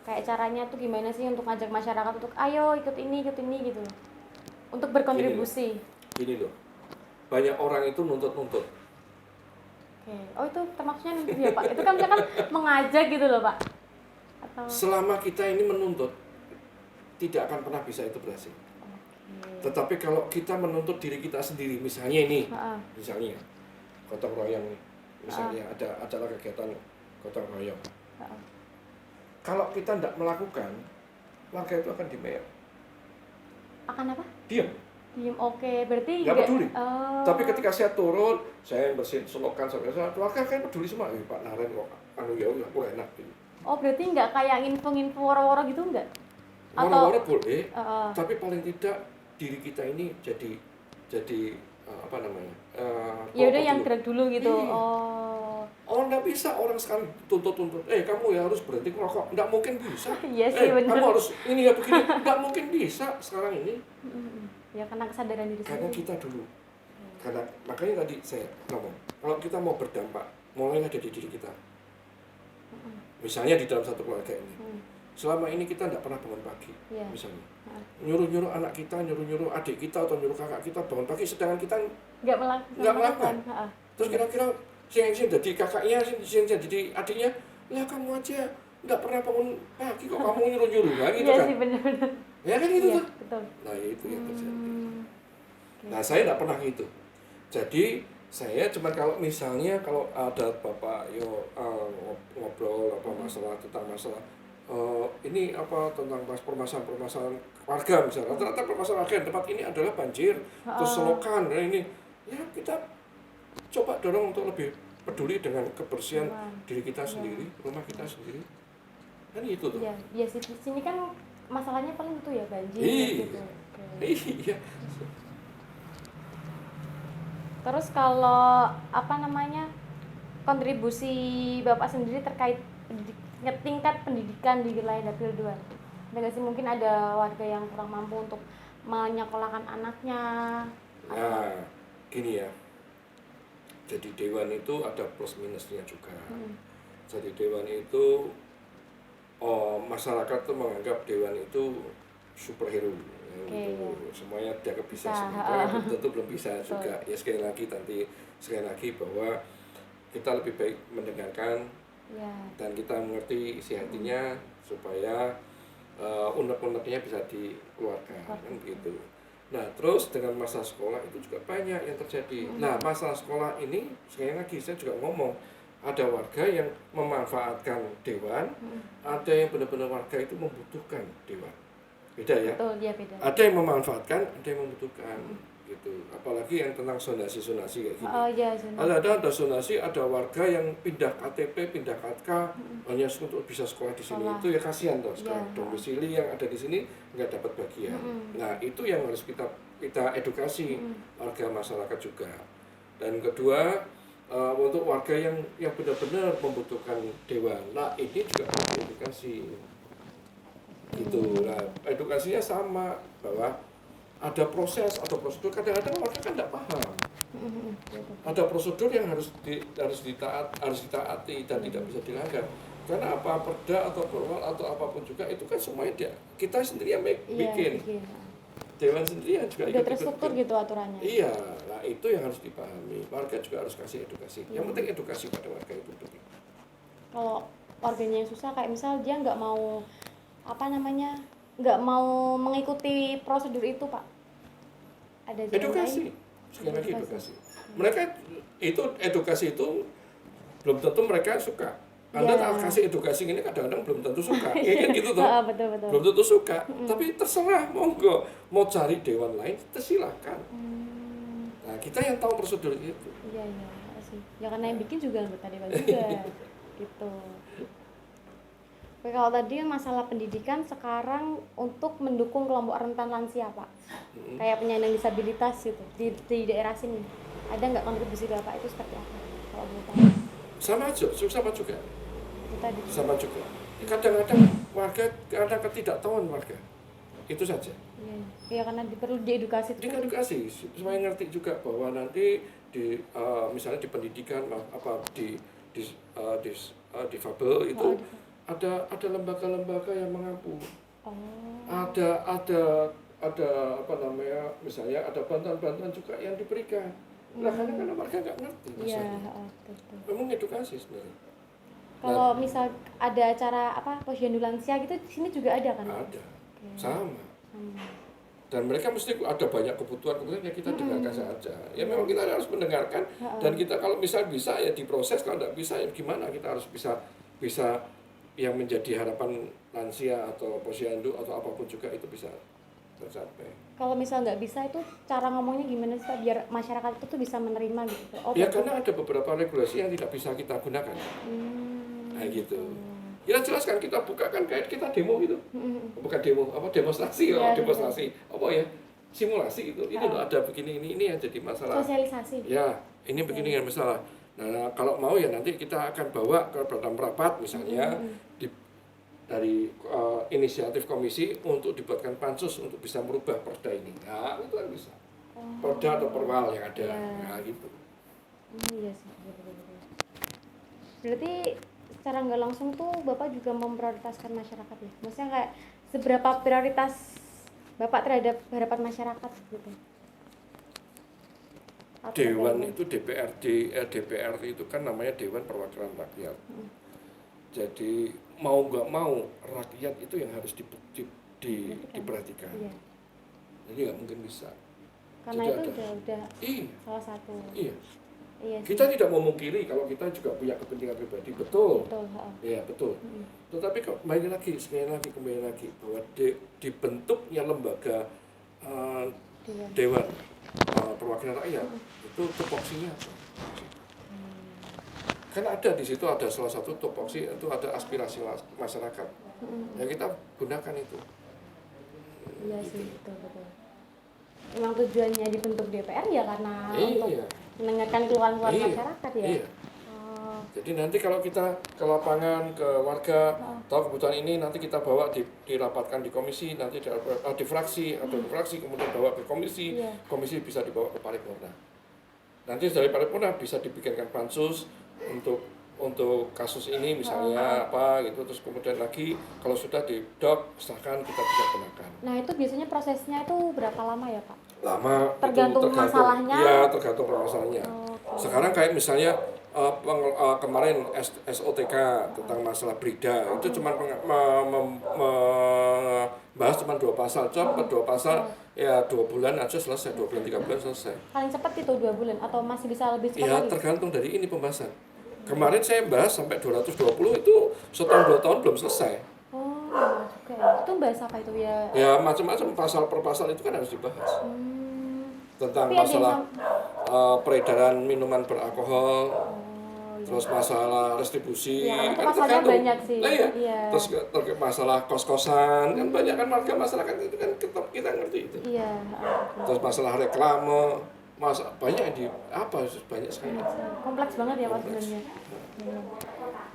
Kayak caranya tuh gimana sih untuk ngajak masyarakat untuk ayo ikut ini gitu. Untuk berkontribusi. Gini loh. Banyak orang itu nuntut-nuntut. Oke. Oh, itu termasuknya nuntut ya, Pak. Itu kan misalkan mengajak gitu loh, Pak. Atau Selama kita ini menuntut, tidak akan pernah bisa itu berhasil. Tetapi kalau kita menuntut diri kita sendiri, misalnya ini, misalnya gotong royong nih, misalnya ada acara kegiatan gotong royong. Kalau kita tidak melakukan, warga itu akan diam. akan apa? Diam. Diem. Oke, berarti Nggak peduli. Oh. Tapi ketika saya turun, saya bersihin selokan sampai sana, warga kan peduli semua. Pak Naren kok, ya aku enak gitu. Oh, berarti nggak kayak info-info woro-woro gitu nggak? Wara-wara boleh, tapi paling tidak diri kita ini jadi apa namanya? Ya udah pokok yang dulu. gerak dulu gitu. Iya. Oh. Nggak bisa orang sekarang tuntut-tuntut. Kamu ya harus berhenti merokok. Nggak mungkin bisa. Iya sih, bener. Kamu harus ini ya begini. Nggak mungkin bisa sekarang ini. Ya karena kesadaran diri Karena sendiri. kita dulu. Karena makanya tadi saya ngomong, kalau kita mau berdampak, mulailah dari diri kita. Misalnya di dalam satu keluarga ini. Selama ini kita tidak pernah bangun pagi, Iya. misalnya. Nyuruh-nyuruh anak kita, nyuruh-nyuruh adik kita atau nyuruh kakak kita bangun pagi, sedangkan kita Nggak melakukan. Heeh. Terus kira-kira yang jadi kakaknya, yang jadi adiknya, ya kamu aja nggak pernah bangun pagi kok kamu nyuruh-nyuruh, nah, gitu Iya kan? sih, benar-benar. Ya kan gitu Iya, tuh. betul. Nah itu yang terjadi. Oke. Nah saya nggak pernah gitu. Jadi saya cuma kalau misalnya kalau ada bapak ngobrol apa masalah tentang masalah ini apa tentang permasalahan warga misalnya, rata-rata permasalahan warga di tempat ini adalah banjir, terus selokan, nah ini ya kita coba dorong untuk lebih peduli dengan kebersihan diri kita sendiri, rumah kita sendiri, kan itu tuh. Iya, sih di sini kan masalahnya paling itu ya banjir Iya. gitu. Oke. Iya. Terus kalau kontribusi Bapak sendiri terkait tingkat pendidikan di wilayah Dapil 2. Ada nggak sih mungkin ada warga yang kurang mampu untuk menyekolahkan anaknya? Nah, gini ya. Jadi dewan itu ada plus minusnya juga. Jadi dewan itu masyarakat tuh menganggap dewan itu superhero. Oke, Gitu. Semuanya dia bisa Bisa, semua. Tentu belum bisa juga. Ya sekali lagi bahwa kita lebih baik mendengarkan Ya. dan kita mengerti isi hatinya supaya unek-uneknya bisa dikeluarkan kan gitu. Nah terus dengan masa sekolah itu juga banyak yang terjadi. Nah masalah sekolah ini sekali lagi saya juga ngomong ada warga yang memanfaatkan dewan, ada yang benar-benar warga itu membutuhkan dewan. Beda ya. Betul, dia beda. Ada yang memanfaatkan, ada yang membutuhkan gitu. Apalagi yang tentang zonasi kayak gini. Oh iya, Ada zonasi, ada warga yang pindah KTP, pindah KK hanya untuk bisa sekolah di sini. Sekolah. Itu ya kasihan toh sekarang Iya. domisili yang ada di sini nggak dapat bagian. Nah itu yang harus kita edukasi warga masyarakat juga. Dan kedua untuk warga yang benar-benar membutuhkan dewan. Nah ini juga harus diedukasi. Gitu. Nah edukasinya sama bahwa ada proses atau prosedur, kadang-kadang warga kan tidak paham. Ada prosedur yang harus ditaati dan tidak bisa dilanggar. Karena apa perda atau perwal atau apapun juga itu kan semuanya kita sendiri yang bikin. Dewan sendiri yang juga udah terstruktur gitu aturannya. Iya, nah itu yang harus dipahami. Warga juga harus kasih edukasi. Yang penting edukasi pada warga itu. Kalau warganya yang susah kayak misal dia nggak mau nggak mau mengikuti prosedur itu, Pak. Ada jalan Edukasi. lain? Sekali lagi edukasi. Mereka itu edukasi itu belum tentu mereka suka. Anda tak kasih edukasi ini kadang-kadang belum tentu suka. Ya kan gitu tuh. Betul. Belum tentu suka. Tapi terserah monggo mau cari dewan lain tersilahkan. Nah, kita yang tahu prosedur itu. Iya sih. Ya karena yang bikin juga anggota dewan juga. Gitu. Oke, kalau tadi masalah pendidikan sekarang untuk mendukung kelompok rentan lansia, Pak. Kayak penyandang disabilitas gitu di daerah sini. Ada nggak kontribusi Bapak itu seperti apa? Kalau boleh tahu. Sama juga. Itu tadi. Sama juga. Kadang-kadang warga karena ketidaktahuan warga. Itu saja. Iya karena perlu diedukasi. Edukasi supaya ngerti juga bahwa nanti misalnya di pendidikan difabel itu ada lembaga-lembaga yang mengampu. Ada misalnya ada bantuan-bantuan juga yang diberikan. Nah, karena warga nggak ngerti misalnya. Betul. Memang edukasi sebenarnya. Kalau misal ada acara posyandu lansia gitu di sini juga ada kan? Ada. Sama. Dan mereka mesti ada banyak kebutuhan yang kita dengarkan saja. Ya memang kita harus mendengarkan dan kita kalau bisa ya diproses, kalau tidak bisa ya gimana, kita harus bisa yang menjadi harapan lansia atau posyandu atau apapun juga itu bisa tercapai. Kalau misal nggak bisa itu cara ngomongnya gimana sih Pak biar masyarakat itu tuh bisa menerima gitu? Ya karena ada beberapa regulasi yang tidak bisa kita gunakan. Nah gitu. Ya jelas kan kita bukakan kayak kita demo gitu. Bukan demo, demonstrasi demonstrasi. Apa ya? Simulasi itu. Ini loh ada begini ini yang jadi masalah. Sosialisasi. Ya, ini begini yang masalah. Nah, kalau mau ya nanti kita akan bawa ke dalam rapat misalnya dari inisiatif komisi untuk dibuatkan pansus untuk bisa merubah perda ini. Nah, itu kan bisa. Perda atau perwal yang ada. Nah, gitu. Iya sih. Berarti secara nggak langsung tuh Bapak juga memprioritaskan masyarakat ya? Maksudnya kayak seberapa prioritas Bapak terhadap harapan masyarakat gitu? Dewan itu DPR itu kan namanya Dewan Perwakilan Rakyat. Jadi mau nggak mau rakyat itu yang harus diperhatikan. Iya. Jadi nggak mungkin bisa. Karena jadi itu udah salah satu. Iya. Iya sih. Kita tidak memungkiri kalau kita juga punya kepentingan pribadi, betul. Iya betul. Tetapi kembali lagi bahwa dibentuknya lembaga Dewan Perwakilan Rakyat itu tupoksinya apa? Karena ada di situ salah satu tupoksi itu ada aspirasi masyarakat. Ya kita gunakan itu. Iya sih, betul. Memang tujuannya dibentuk DPR ya karena untuk mendengarkan keluhan-keluhan masyarakat ya. Iya. Jadi nanti kalau kita ke lapangan, ke warga, tahu kebutuhan ini nanti kita bawa dirapatkan di komisi, nanti di fraksi atau di fraksi kemudian bawa ke komisi, komisi bisa dibawa ke paripurna. Nanti dari paripurna bisa dibikinkan pansus untuk kasus ini misalnya apa gitu, terus kemudian lagi kalau sudah didok sahkan kita bisa kenakan. Nah itu biasanya prosesnya itu berapa lama ya Pak? Lama. Tergantung masalahnya. Iya, tergantung masalahnya. Sekarang kayak misalnya kemarin SOTK tentang masalah Brida itu cuma membahas cuma 2 pasal, cepat 2 pasal ya 2 bulan aja selesai, 2 bulan 3 bulan selesai. Paling cepat itu 2 bulan atau masih bisa lebih cepat Ya lagi? tergantung dari ini pembahasan. Kemarin saya bahas sampai 220 itu setahun 2 tahun belum selesai. Oh, oke. Itu bahas apa itu ya? Ya macam-macam pasal per pasal itu kan harus dibahas. Tentang Tapi ada masalah peredaran minuman beralkohol, terus masalah restribusi, Ya, itu kan pasalnya tergantung. banyak sih. Nah, iya. Iya. Terus masalah kos-kosan, kan banyak kan warga masyarakat itu kan kita ngerti itu. Iya. Terus masalah reklame, banyak yang banyak sekali. Kompleks banget ya Pak sebenarnya.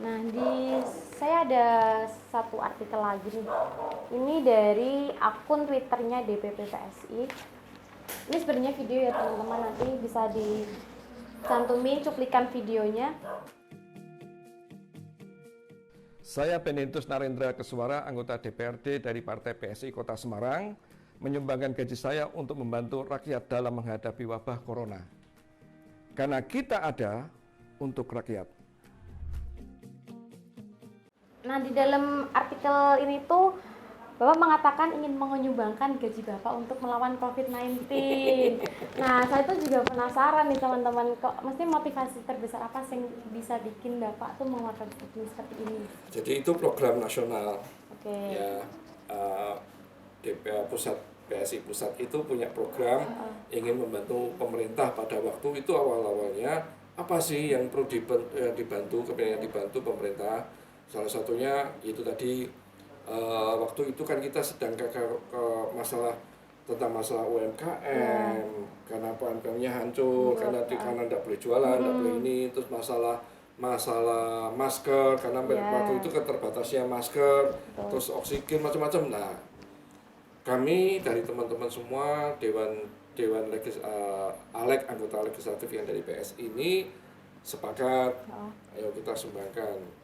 Nah, saya ada satu artikel lagi nih. Ini dari akun Twitternya DPP PSI. Ini sebenarnya video ya teman-teman, nanti bisa dicantumin cuplikan videonya. Saya Benedictus Narendra Keswara, anggota DPRD dari Partai PSI Kota Semarang, menyumbangkan gaji saya untuk membantu rakyat dalam menghadapi wabah corona. Karena kita ada untuk rakyat. Nah, di dalam artikel ini tuh Bapak mengatakan ingin menyumbangkan gaji Bapak untuk melawan COVID-19. Nah, saya tuh juga penasaran nih teman-teman, kok mesti motivasi terbesar apa sih yang bisa bikin Bapak tuh mengeluarkan seperti ini? Jadi itu program nasional. Oke. Ya, DPR PSI Pusat itu punya program ingin membantu pemerintah pada waktu itu awal-awalnya apa sih yang perlu dibantu pemerintah. Salah satunya itu tadi waktu itu kan kita sedang ke masalah tentang masalah UMKM karena UMKM-nya hancur karena tidak boleh jualan, tidak boleh ini, terus masalah masker karena waktu itu keterbatasnya masker, terus oksigen macam-macam. Nah, kami dari teman-teman semua ALEG anggota legislatif yang dari PSI ini sepakat, ayo kita sumbangkan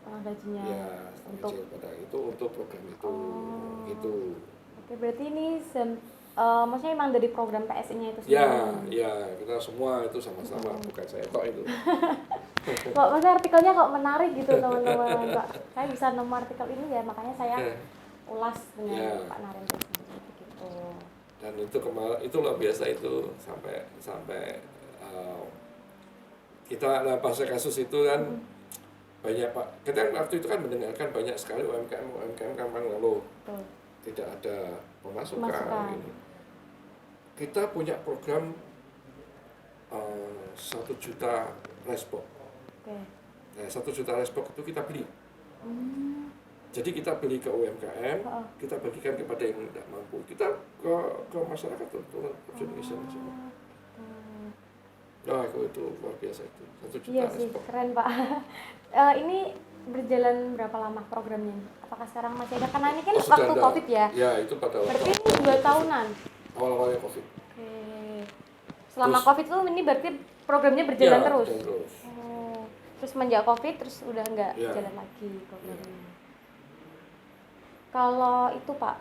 gajinya ya untuk program itu gitu. Oke, berarti ini maksudnya emang dari program PSI-nya itu sendiri. Ya, kita semua itu sama-sama, bukan saya tok itu. Kok maksudnya artikelnya kok menarik gitu teman-teman. Pak, saya bisa nemu artikel ini ya, makanya saya ulas dengan Pak Narendra gitu. Dan itu luar biasa itu sampai kita pas kasus itu kan banyak Pak, kita waktu itu kan mendengarkan banyak sekali UMKM kan mengeluh tidak ada pemasukan. Kita punya program 1 juta rice box. Nah, 1 juta rice box itu kita beli. Jadi kita beli ke UMKM, kita bagikan kepada yang tidak mampu. Kita ke masyarakat turun ke Indonesia. Nah, itu luar biasa itu. 1 juta iya sih, rice box. keren Pak. Ini berjalan berapa lama programnya? Apakah sekarang masih ada? Karena ini kan waktu COVID ya? Ya, itu pada waktu. Berarti ini 2 tahunan? Awal-awalnya COVID. Oke. Selama COVID itu ini berarti programnya berjalan terus? Ya, terus. Terus semenjak COVID terus udah nggak jalan lagi programnya. Kalau itu Pak,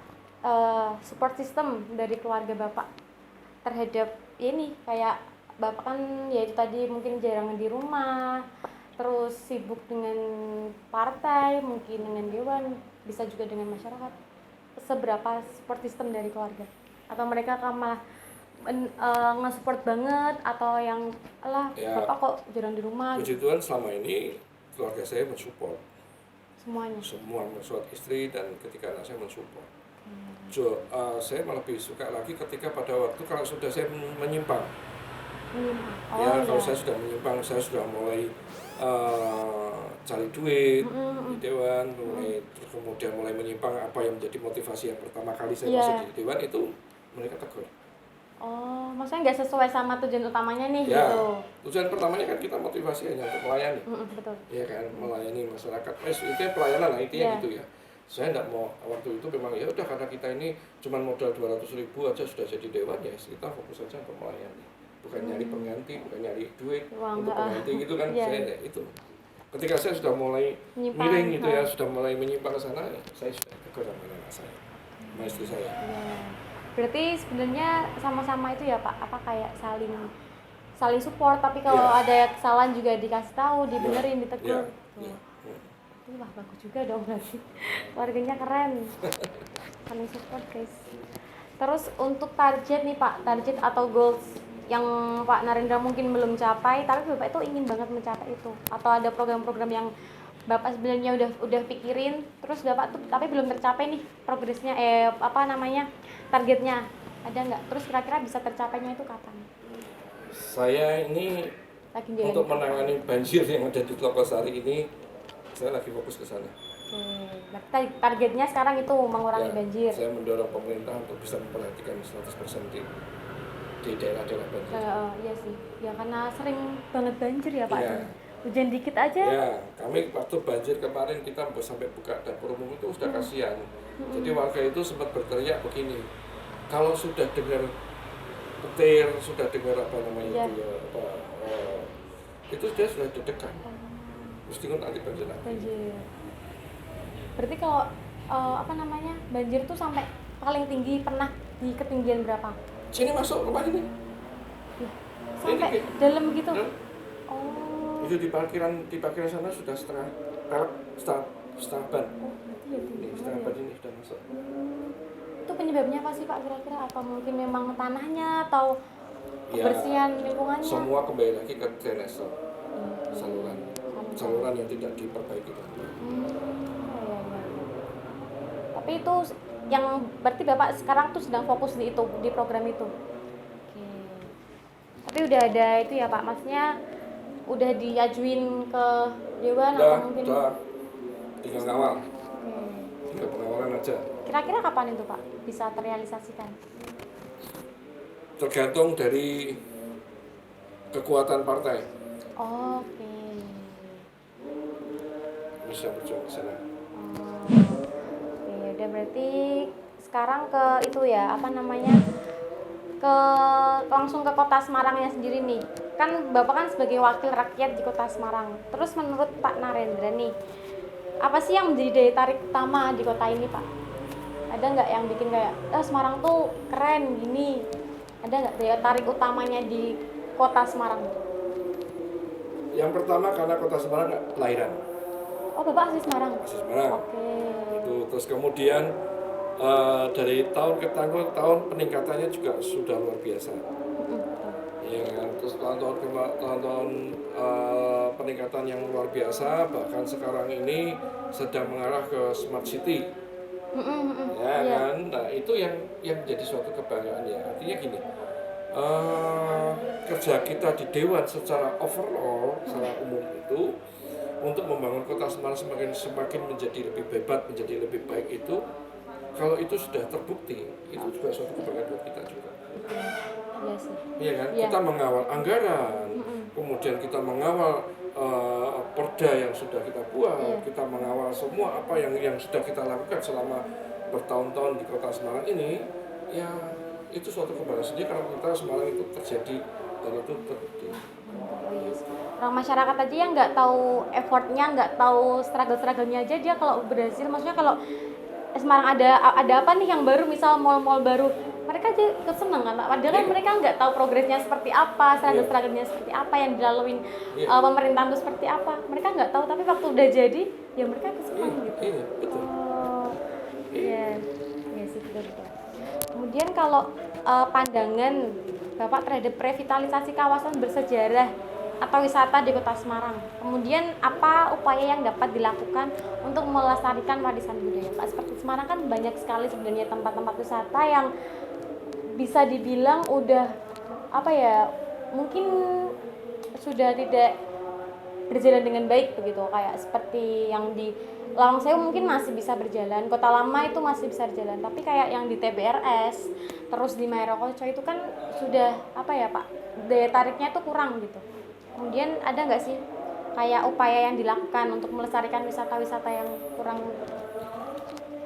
support system dari keluarga Bapak terhadap ini kayak Bapak kan ya itu tadi mungkin jarang di rumah, terus sibuk dengan partai, mungkin dengan dewan, bisa juga dengan masyarakat. Seberapa support system dari keluarga? Atau mereka malah nge-support banget atau yang Bapak kok jarang di rumah? Puji Tuhan selama ini keluarga saya mensupport. Semuanya? Semua mensupport istri dan ketika anak saya mensupport. Saya malah lebih suka lagi ketika pada waktu kalau sudah saya menyimpang. Kalau saya sudah menyimpang, saya sudah mulai cari duit di dewan, terus kemudian mulai menyimpang apa yang menjadi motivasi yang pertama kali saya masuk di dewan itu mereka tegur. Oh, maksudnya nggak sesuai sama tujuan utamanya nih Ya, gitu. tujuan pertamanya kan kita motivasi hanya untuk melayani, Betul. ya kan, melayani masyarakat. Itu pelayanan lah intinya Yeah. gitu ya. Saya tidak mau waktu itu memang ya udah karena kita ini cuma modal 200.000 aja sudah jadi dewan ya kita fokus saja untuk melayani, bukan nyari pengganti, bukan nyari duit untuk pengganti gitu kan. Saya itu ketika saya sudah mulai miring gitu ya, sudah mulai menyimpang ke sana, saya sudah tegur sama anak saya, sama istri saya. Berarti sebenarnya sama-sama itu ya Pak, apa kayak saling support, tapi kalau ada kesalahan juga dikasih tahu, dibenerin, ditegur. Wah, bagus juga dong berarti. Warganya keren. Saling support, guys. Terus untuk target nih Pak, target atau goals yang Pak Narendra mungkin belum capai, tapi Bapak itu ingin banget mencapai itu. Atau ada program-program yang Bapak sebenarnya udah pikirin, terus Bapak tuh tapi belum tercapai nih progresnya, targetnya. Ada nggak? Terus kira-kira bisa tercapainya itu kapan? Saya ini untuk menangani banjir yang ada di Telukosari ini, saya lagi fokus ke sana. Berarti targetnya sekarang itu mengurangi banjir. Saya mendorong pemerintah untuk bisa memperhatikan 100% di daerah-daerah banjir. Iya sih, ya karena sering banget banjir ya Pak. Ya. Hujan dikit aja. Ya, kami waktu banjir kemarin kita sampai buka dapur umum itu sudah kasihan. Jadi warga itu sempat berteriak begini, kalau sudah dengar petir, sudah dengar apa namanya itu ya, itu dia sudah deg-degan. Mesti nanti banjir lagi. Berarti kalau banjir tuh sampai paling tinggi pernah di ketinggian berapa? Sini masuk rumah ini. Sampai dalam gitu. Itu di parkiran sana sudah setengah ban. Setengah ban ini sudah masuk. Itu penyebabnya apa sih Pak kira-kira? Apa mungkin memang tanahnya atau kebersihan lingkungannya? Semua kembali lagi ke drainase, saluran yang tidak diperbaiki. Tapi itu yang berarti Bapak sekarang tuh sedang fokus di program itu. Tapi udah ada itu ya Pak, maksudnya udah diajuin ke dewan atau mungkin? Udah, tinggal ngawal. Tinggal pengawalan aja. Kira-kira kapan itu Pak bisa terrealisasikan? Tergantung dari kekuatan partai. Bisa berjuang ke sana. Udah berarti sekarang ke itu ya, langsung ke kota Semarangnya sendiri nih. Kan Bapak kan sebagai wakil rakyat di kota Semarang. Terus menurut Pak Narendra nih, apa sih yang menjadi daya tarik utama di kota ini Pak? Ada nggak yang bikin kayak, Semarang tuh keren gini? Ada nggak daya tarik utamanya di kota Semarang? Yang pertama karena kota Semarang kelahiran. Oh, Bapak asli Semarang? Asli Semarang. Oke. Itu terus kemudian dari tahun ke tahun peningkatannya juga sudah luar biasa. Ya kan, terus tahun-tahun peningkatan yang luar biasa, bahkan sekarang ini sedang mengarah ke smart city. Kan, nah itu yang menjadi suatu kebanggaan ya. Artinya gini, kerja kita di dewan secara overall, secara umum itu untuk membangun kota Semarang semakin menjadi lebih hebat, menjadi lebih baik itu, kalau itu sudah terbukti, itu juga suatu kebanggaan buat kita juga. Iya sih. Iya kan, kita mengawal anggaran, kemudian kita mengawal perda yang sudah kita buat, kita mengawal semua apa yang sudah kita lakukan selama bertahun-tahun di kota Semarang ini, ya itu suatu kebanggaan sendiri karena kota Semarang itu terjadi dan itu terbukti. Orang masyarakat aja yang nggak tahu effortnya, nggak tahu struggle-nya aja, dia kalau berhasil, maksudnya kalau Semarang ada apa nih yang baru, misal mall-mall baru, mereka aja keseneng kan, padahal kan mereka nggak tahu progresnya seperti apa, struggle-nya seperti apa, yang dilaluin pemerintahan itu seperti apa, mereka nggak tahu, tapi waktu udah jadi, ya mereka keseneng gitu. Iya, betul. Iya sih, betul. Kemudian kalau pandangan Bapak terhadap revitalisasi kawasan bersejarah atau wisata di Kota Semarang, kemudian apa upaya yang dapat dilakukan untuk melestarikan warisan budaya Pak? Seperti Semarang kan banyak sekali sebenarnya tempat-tempat wisata yang bisa dibilang udah mungkin sudah tidak berjalan dengan baik begitu, kayak seperti yang di Lawang Sewu mungkin masih bisa berjalan, Kota Lama itu masih bisa berjalan, tapi kayak yang di TBRS terus di Mairakoco itu kan sudah apa ya Pak, daya tariknya itu kurang gitu. Kemudian ada nggak sih kayak upaya yang dilakukan untuk melestarikan wisata-wisata yang kurang?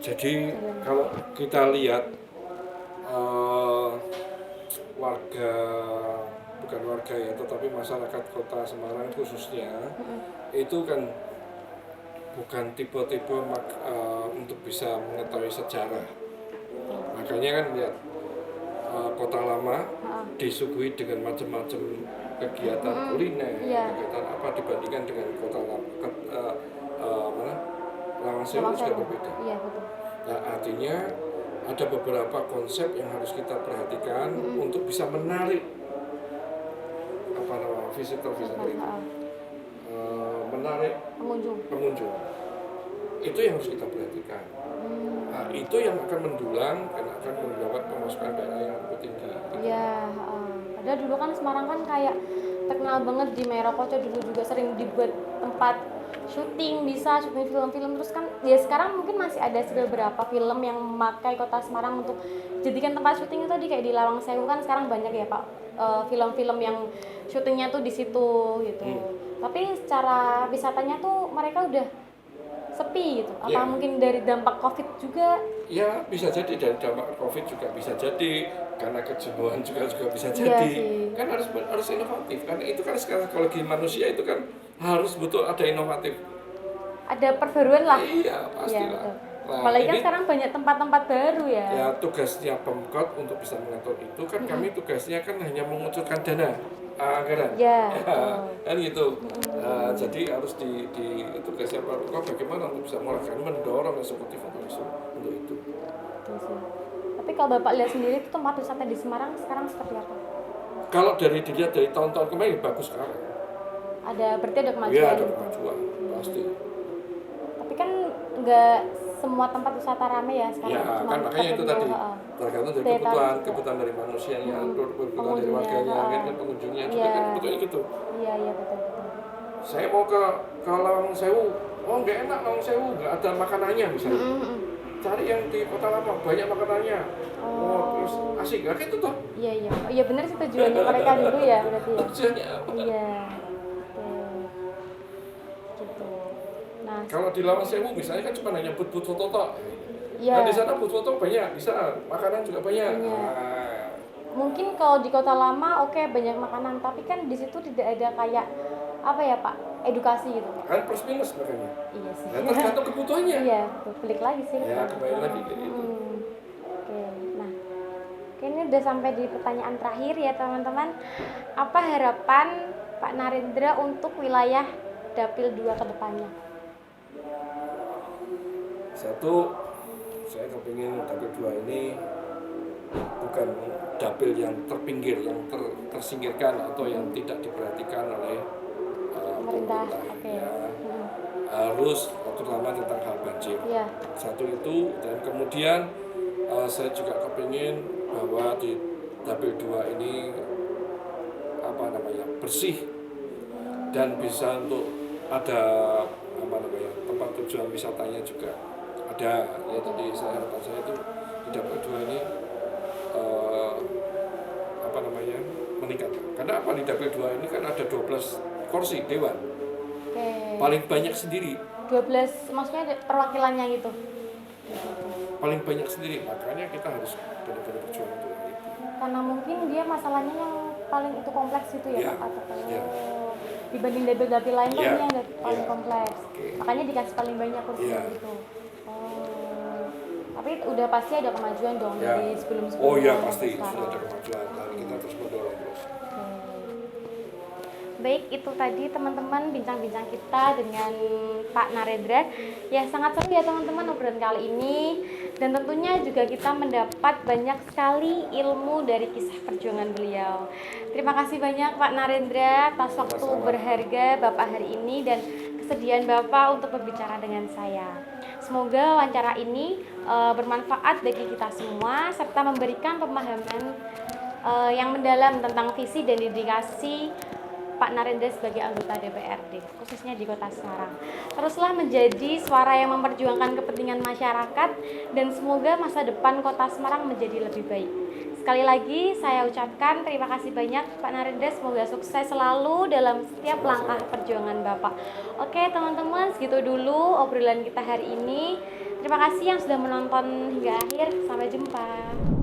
Jadi kalau kita lihat warga, bukan warga ya, tetapi masyarakat Kota Semarang khususnya itu kan bukan tipe-tipe untuk bisa mengetahui sejarah. Makanya kan lihat Kota Lama disuguhi dengan macam-macam kegiatan kuliner, kegiatan apa dibandingkan dengan Kota Lawang Sewu juga berbeda. Iya, betul. Nah, artinya ada beberapa konsep yang harus kita perhatikan untuk bisa menarik visitor-visitor itu, menarik pengunjung. Itu yang harus kita perhatikan. Nah, itu yang akan mendulang dan akan mendapat pemasukan daerah yang lebih tinggi. Iya, padahal dulu kan Semarang kan kayak terkenal banget di Mairakoco, dulu juga sering dibuat tempat syuting film-film, terus kan ya sekarang mungkin masih ada beberapa film yang memakai Kota Semarang untuk jadikan tempat syuting itu tadi, kayak di Lawang Sewu kan sekarang banyak ya Pak, film-film yang syutingnya tuh di situ gitu. Tapi secara wisatanya tuh mereka udah sepi gitu. Apa mungkin dari dampak Covid juga? Ya, bisa jadi dari dampak Covid juga bisa jadi, karena kejenuhan juga bisa jadi. Kan harus inovatif. Karena itu kan sekarang psikologi manusia itu kan harus betul ada inovatif. Ada perbaruan lah. Iya, pastilah. Ya, nah, apalagi kan sekarang banyak tempat-tempat baru ya. Ya, tugasnya Pemkot untuk bisa mengatur itu kan kami tugasnya kan hanya mengucurkan dana. Anggaran, kan gitu. Jadi harus di tugasnya Pemkot bagaimana untuk bisa mendorong eksekutif untuk itu. Tapi kalau Bapak lihat sendiri itu tempat wisata di Semarang sekarang seperti apa? Kalau dilihat dari tahun-tahun kemarin bagus sekarang. Berarti ada kemajuan. Iya, ada kemajuan pasti. Tapi kan nggak semua tempat wisata ramai ya sekarang. Ya, kan makanya itu tadi tergantung dari kebutuhan dari manusianya, kebutuhan dari warganya, kan pengunjungnya juga kan betul gitu. Iya, betul. Saya mau ke Lawang Sewu, nggak enak Lawang Sewu, nggak ada makanannya misalnya. Cari yang di Kota Lama, banyak makanannya. Terus asik, gak gitu toh? Iya benar sih tujuannya mereka dulu ya berarti ya. Tujuannya apa? Iya. Gitu. Nah, kalau di Lawang Sewu misalnya kan cuma hanya but foto tok. Iya. Nah, di sana but foto banyak, bisa makanan juga banyak. Mungkin kalau di Kota Lama banyak makanan, tapi kan di situ tidak ada kayak apa ya Pak, edukasi gitu. Kan plus minus makanya. Iya sih. Nah, tergantung kebutuhannya. Iya, balik lagi sih. Ya, kembali lagi kayak gitu. Nah, ini udah sampai di pertanyaan terakhir ya teman-teman. Apa harapan Pak Narendra untuk wilayah Dapil 2 ke depannya? Satu, saya kepingin Dapil 2 ini bukan dapil yang terpinggir, yang tersingkirkan atau yang tidak diperhatikan oleh pemerintah. Harus terutama tentang hal banjir. Satu itu, dan kemudian saya juga kepingin bahwa di Dapil 2 ini bersih dan bisa untuk ada tempat tujuan wisatanya juga ada. Ya, jadi harapan saya itu di Dapil 2 ini meningkat. Karena apa, di Dapil 2 ini kan ada 12 kursi dewan. Paling banyak sendiri. 12 maksudnya perwakilannya gitu. Paling banyak sendiri, makanya kita harus benar-benar berjuang untuk itu. Karena mungkin dia masalahnya yang paling itu kompleks itu ya Pak, atau dibanding dapil-dapil lain kan ini yang paling kompleks. Makanya dikasih paling banyak kursi gitu. Tapi udah pasti ada kemajuan dong dari sebelum-sebelumnya. Oh iya, pasti sudah ada kemajuan. Dan kita terus mendorong terus. Baik, itu tadi teman-teman bincang-bincang kita dengan Pak Narendra. Ya, sangat seru ya teman-teman obrolan kali ini. Dan tentunya juga kita mendapat banyak sekali ilmu dari kisah perjuangan beliau. Terima kasih banyak Pak Narendra atas waktu berharga Bapak hari ini dan kesediaan Bapak untuk berbicara dengan saya. Semoga wawancara ini bermanfaat bagi kita semua serta memberikan pemahaman yang mendalam tentang visi dan dedikasi Pak Narendra sebagai anggota DPRD, khususnya di Kota Semarang. Teruslah menjadi suara yang memperjuangkan kepentingan masyarakat dan semoga masa depan Kota Semarang menjadi lebih baik. Sekali lagi saya ucapkan terima kasih banyak Pak Narendra, semoga sukses selalu dalam setiap langkah perjuangan Bapak. Oke teman-teman, segitu dulu obrolan kita hari ini. Terima kasih yang sudah menonton hingga akhir, sampai jumpa.